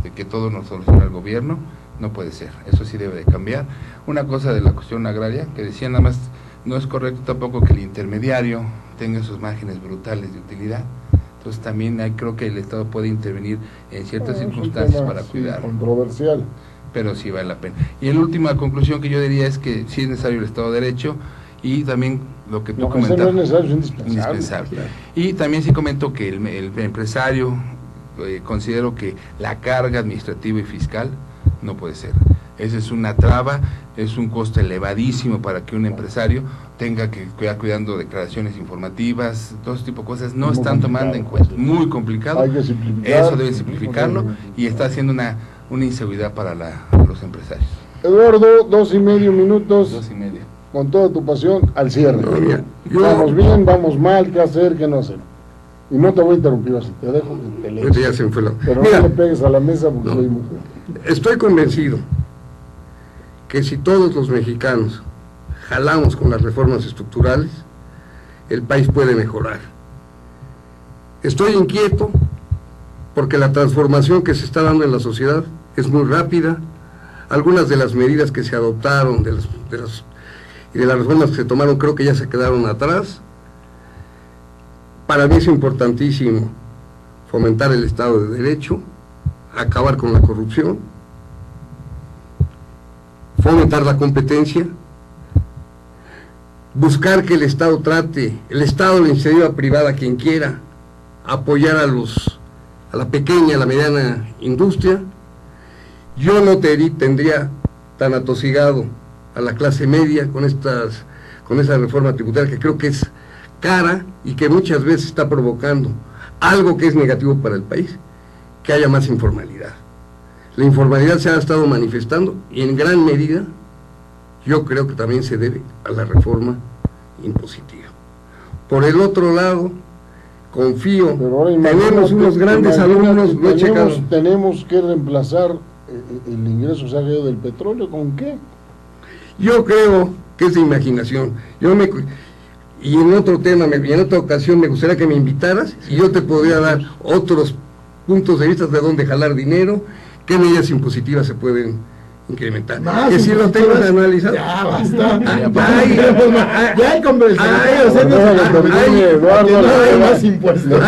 de que todo nos soluciona el gobierno, no puede ser, eso sí debe de cambiar. Una cosa de la cuestión agraria, que decía nada más, no es correcto tampoco que el intermediario tenga esos márgenes brutales de utilidad. Entonces también creo que el Estado puede intervenir en ciertas circunstancias para cuidar. Controversial. Pero sí vale la pena. Y la última conclusión que yo diría es que sí es necesario el Estado de Derecho, y también lo que tú comentabas. No es necesario, es indispensable. Claro. Y también sí comento que el empresario, considero que la carga administrativa y fiscal no puede ser. Esa es una traba, es un costo elevadísimo para que un empresario tenga que cuidar cuidando declaraciones informativas, todo ese tipo de cosas, no están tomando en cuenta. Muy complicado. Hay que simplificar. Eso debe simplificarlo, y está haciendo una inseguridad para los empresarios. Eduardo, 2:30 minutos. 2:30. Con toda tu pasión, al cierre. No, mira, Vamos bien, vamos mal, qué hacer, qué no hacer. Y no te voy a interrumpir así, te dejo que te lees. Ya se me fue Pero Mira, no le pegues a la mesa porque soy mujer. estoy convencido que si todos los mexicanos jalamos con las reformas estructurales, el país puede mejorar. Estoy inquieto porque la transformación que se está dando en la sociedad es muy rápida. Algunas de las medidas que se adoptaron, de las reformas que se tomaron, creo que ya se quedaron atrás. Para mí es importantísimo fomentar el Estado de Derecho, acabar con la corrupción, fomentar la competencia, buscar que el Estado trate, el Estado, la iniciativa privada, quien quiera, apoyar a la pequeña, a la mediana industria. Yo no tendría tan atosigado a la clase media con esa reforma tributaria, que creo que es cara y que muchas veces está provocando algo que es negativo para el país, que haya más informalidad. La informalidad se ha estado manifestando, y en gran medida yo creo que también se debe a la reforma impositiva. Por el otro lado, confío, tenemos unos grandes alumnos, lo he checado. Tenemos que reemplazar el ingreso sagrado del petróleo, ¿con qué? Yo creo que es de imaginación. Y en otro tema, y en otra ocasión me gustaría que me invitaras y yo te podría dar otros puntos de vista de dónde jalar dinero, qué medidas impositivas se pueden incrementar. Más que si lo tengo analizado. Ya, basta. Ya hay conversaciones. Hay más impuestos.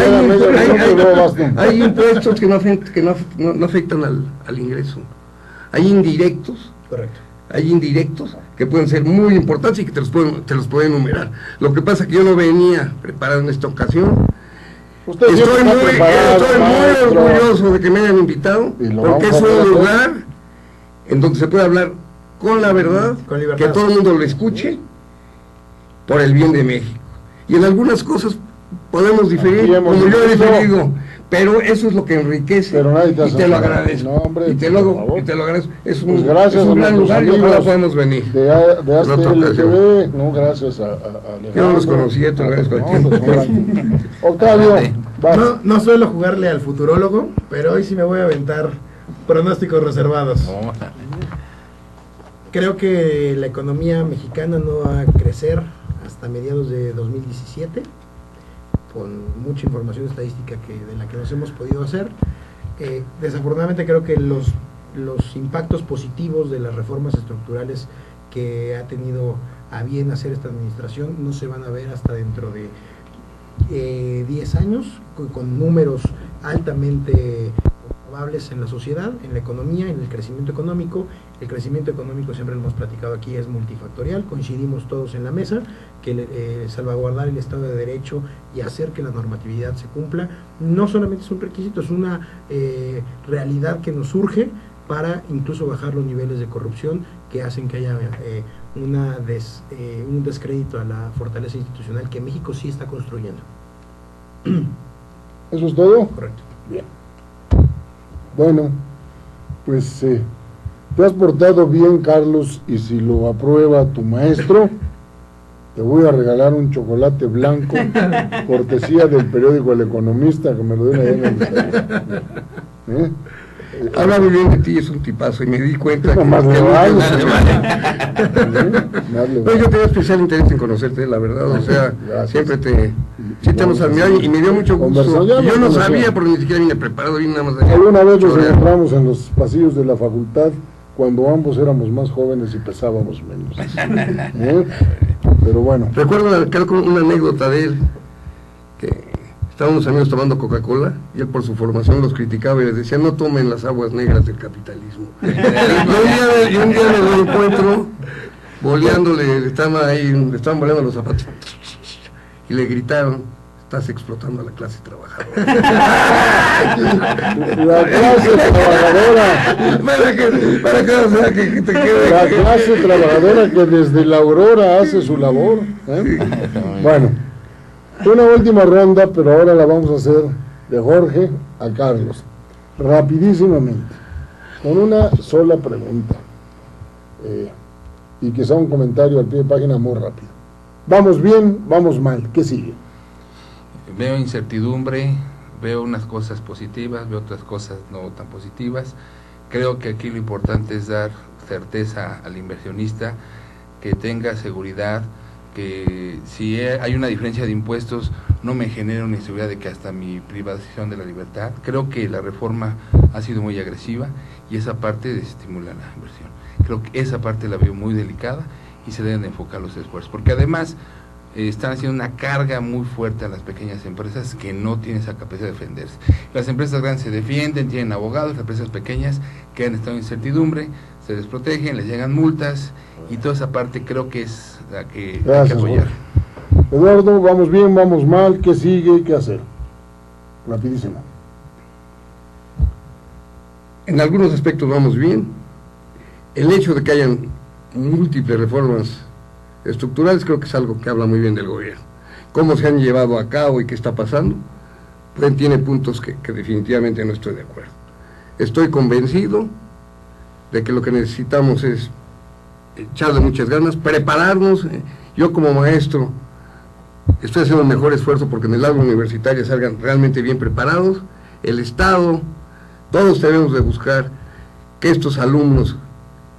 Hay impuestos que no afectan al ingreso. Hay indirectos. Correcto. Hay indirectos que pueden ser muy importantes y que te los puedo enumerar. Lo que pasa es que yo no venía preparado en esta ocasión. Estoy muy orgulloso de que me hayan invitado, porque es un lugar en donde se puede hablar con la verdad, que todo el mundo lo escuche, por el bien de México. Y en algunas cosas podemos diferir, como yo he diferido, pero eso es lo que enriquece, y te lo agradezco. No, hombre, y te lo agradezco. Es un, gracias, es un gran lugar y ojalá podamos venir. De ASTLTV, no, gracias a yo no los conocía, te lo agradezco a ti. Octavio, no suelo jugarle al futurólogo, pero hoy sí me voy a aventar pronósticos reservados. Creo que la economía mexicana no va a crecer hasta mediados de 2017, con mucha información estadística de la que nos hemos podido hacer. Desafortunadamente creo que los impactos positivos de las reformas estructurales que ha tenido a bien hacer esta administración no se van a ver hasta dentro de 10 años, con números altamente probables en la sociedad, en la economía, en el crecimiento económico. El crecimiento económico, siempre lo hemos platicado aquí, es multifactorial, coincidimos todos en la mesa, que salvaguardar el Estado de Derecho y hacer que la normatividad se cumpla, no solamente es un requisito, es una realidad que nos surge para incluso bajar los niveles de corrupción que hacen que haya un descrédito a la fortaleza institucional que México sí está construyendo. ¿Eso es todo? Correcto. Bien. Bueno, pues te has portado bien, Carlos, y si lo aprueba tu maestro, te voy a regalar un chocolate blanco, cortesía del periódico El Economista, que me lo den ahí en el... Habla muy bien de ti, es un tipazo, y me di cuenta que... Más le vale. No, yo tenía especial interés en conocerte, la verdad, o sea, siempre te hemos admirado y me dio mucho gusto. Yo no sabía, porque ni siquiera vine preparado, vine nada más de... Alguna vez nos encontramos en los pasillos de la facultad cuando ambos éramos más jóvenes y pesábamos menos. Pero bueno. Recuerdo una anécdota de él, que estábamos unos amigos tomando Coca-Cola, y él por su formación los criticaba y les decía, no tomen las aguas negras del capitalismo. Y un día me lo encuentro, boleándole, le estaban boleando los zapatos, y le gritaron, estás explotando a la clase trabajadora. La clase trabajadora. La clase trabajadora que desde la aurora hace su labor. Bueno, una última ronda, pero ahora la vamos a hacer de Jorge a Carlos. Rapidísimamente, con una sola pregunta. Y que sea un comentario al pie de página muy rápido. ¿Vamos bien? ¿Vamos mal? ¿Qué sigue? Veo incertidumbre, veo unas cosas positivas, veo otras cosas no tan positivas. Creo que aquí lo importante es dar certeza al inversionista, que tenga seguridad, que si hay una diferencia de impuestos no me genere una inseguridad de que hasta mi privación de la libertad. Creo que la reforma ha sido muy agresiva y esa parte desestimula la inversión. Creo que esa parte la veo muy delicada y se deben de enfocar los esfuerzos, porque además están haciendo una carga muy fuerte a las pequeñas empresas que no tienen esa capacidad de defenderse. Las empresas grandes se defienden, tienen abogados, las empresas pequeñas quedan en estado de incertidumbre, se desprotegen, les llegan multas, y toda esa parte creo que es la que hay que apoyar. Eduardo, ¿vamos bien, vamos mal? ¿Qué sigue? ¿Qué hacer? Rapidísimo. En algunos aspectos vamos bien. El hecho de que hayan múltiples reformas estructurales creo que es algo que habla muy bien del gobierno. Cómo se han llevado a cabo y qué está pasando, pues tiene puntos que definitivamente no estoy de acuerdo. Estoy convencido de que lo que necesitamos es echarle muchas ganas, prepararnos. Yo como maestro estoy haciendo el mejor esfuerzo porque en el aula universitaria salgan realmente bien preparados. El Estado, todos debemos de buscar que estos alumnos,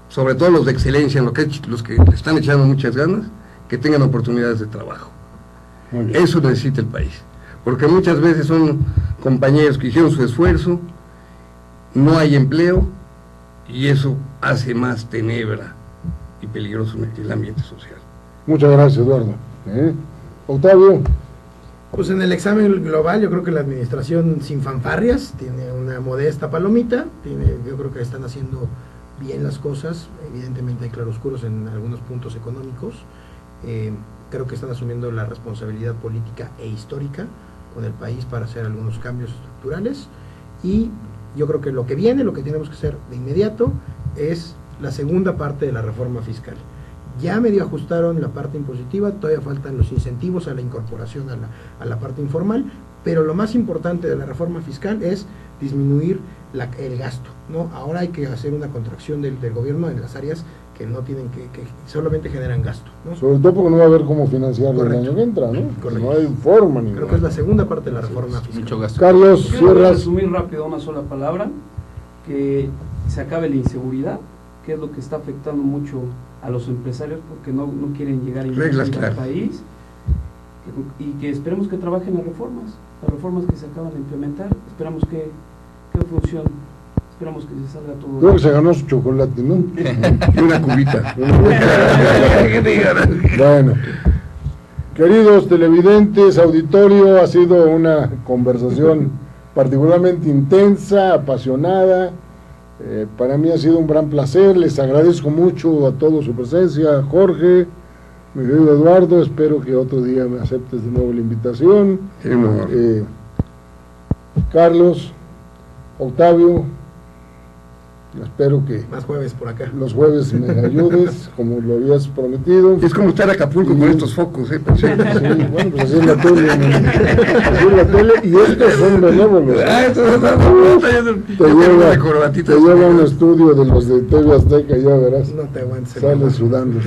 sobre todo los de excelencia, los que le están echando muchas ganas, que tengan oportunidades de trabajo. Eso necesita el país, porque muchas veces son compañeros que hicieron su esfuerzo, no hay empleo, y eso hace más tenebra y peligroso el ambiente social. Muchas gracias, Eduardo. Octavio. Pues en el examen global yo creo que la administración sin fanfarrias tiene una modesta palomita, yo creo que están haciendo bien las cosas. Evidentemente hay claroscuros en algunos puntos económicos, creo que están asumiendo la responsabilidad política e histórica con el país para hacer algunos cambios estructurales, y yo creo que lo que viene, lo que tenemos que hacer de inmediato es la segunda parte de la reforma fiscal. Ya medio ajustaron la parte impositiva, todavía faltan los incentivos a la incorporación a la parte informal, pero lo más importante de la reforma fiscal es disminuir el gasto, ¿no? Ahora hay que hacer una contracción del gobierno en las áreas que no tienen que solamente generan gasto, ¿no? Sobre todo porque no va a haber cómo financiarlo el año que entra, ¿no? Correcto. No hay forma ni Creo nada. que es la segunda parte de la reforma fiscal. Mucho gasto. Carlos, Quiero cierras. resumir rápido una sola palabra, que se acabe la inseguridad, que es lo que está afectando mucho a los empresarios porque no quieren llegar a invertir al país, y que esperemos que trabajen las reformas que se acaban de implementar, esperamos que funcione, esperamos que se salga todo. Creo que se ganó su chocolate, ¿no? Y una cubita. Bueno, queridos televidentes, auditorio, ha sido una conversación particularmente intensa, apasionada. Para mí ha sido un gran placer, les agradezco mucho a todos su presencia. Jorge, mi querido Eduardo, espero que otro día me aceptes de nuevo la invitación. Sí, mejor. Carlos, Octavio, espero que Más jueves por acá. los jueves me ayudes, como lo habías prometido. Es como estar en Acapulco con estos focos, Sí, bueno, pues así es la tele, así es la tele, y estos son benévolos. Te lleva a un estudio de los de TV Azteca, ya verás, No te aguantes. sale sudando.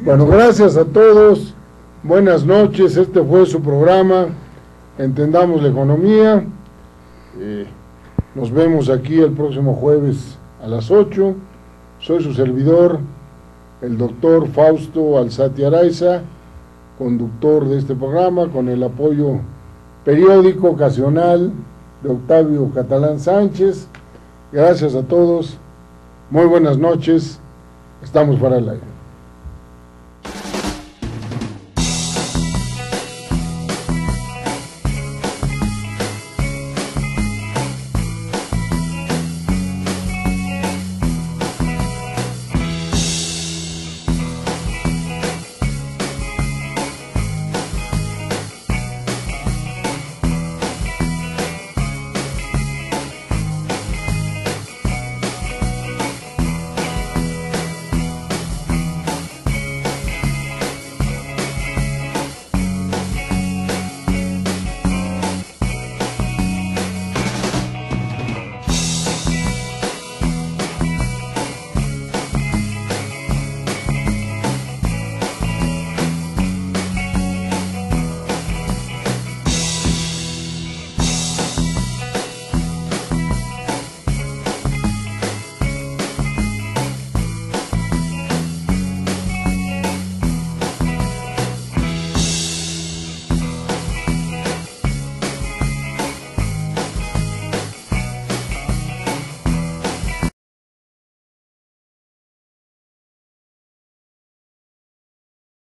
Bueno, gracias a todos, buenas noches, este fue su programa, Entendamos la Economía. Nos vemos aquí el próximo jueves a las 8. Soy su servidor, el doctor Fausto Alzati Araiza, conductor de este programa, con el apoyo periódico ocasional de Octavio Catalán Sánchez. Gracias a todos Muy buenas noches, estamos fuera del aire.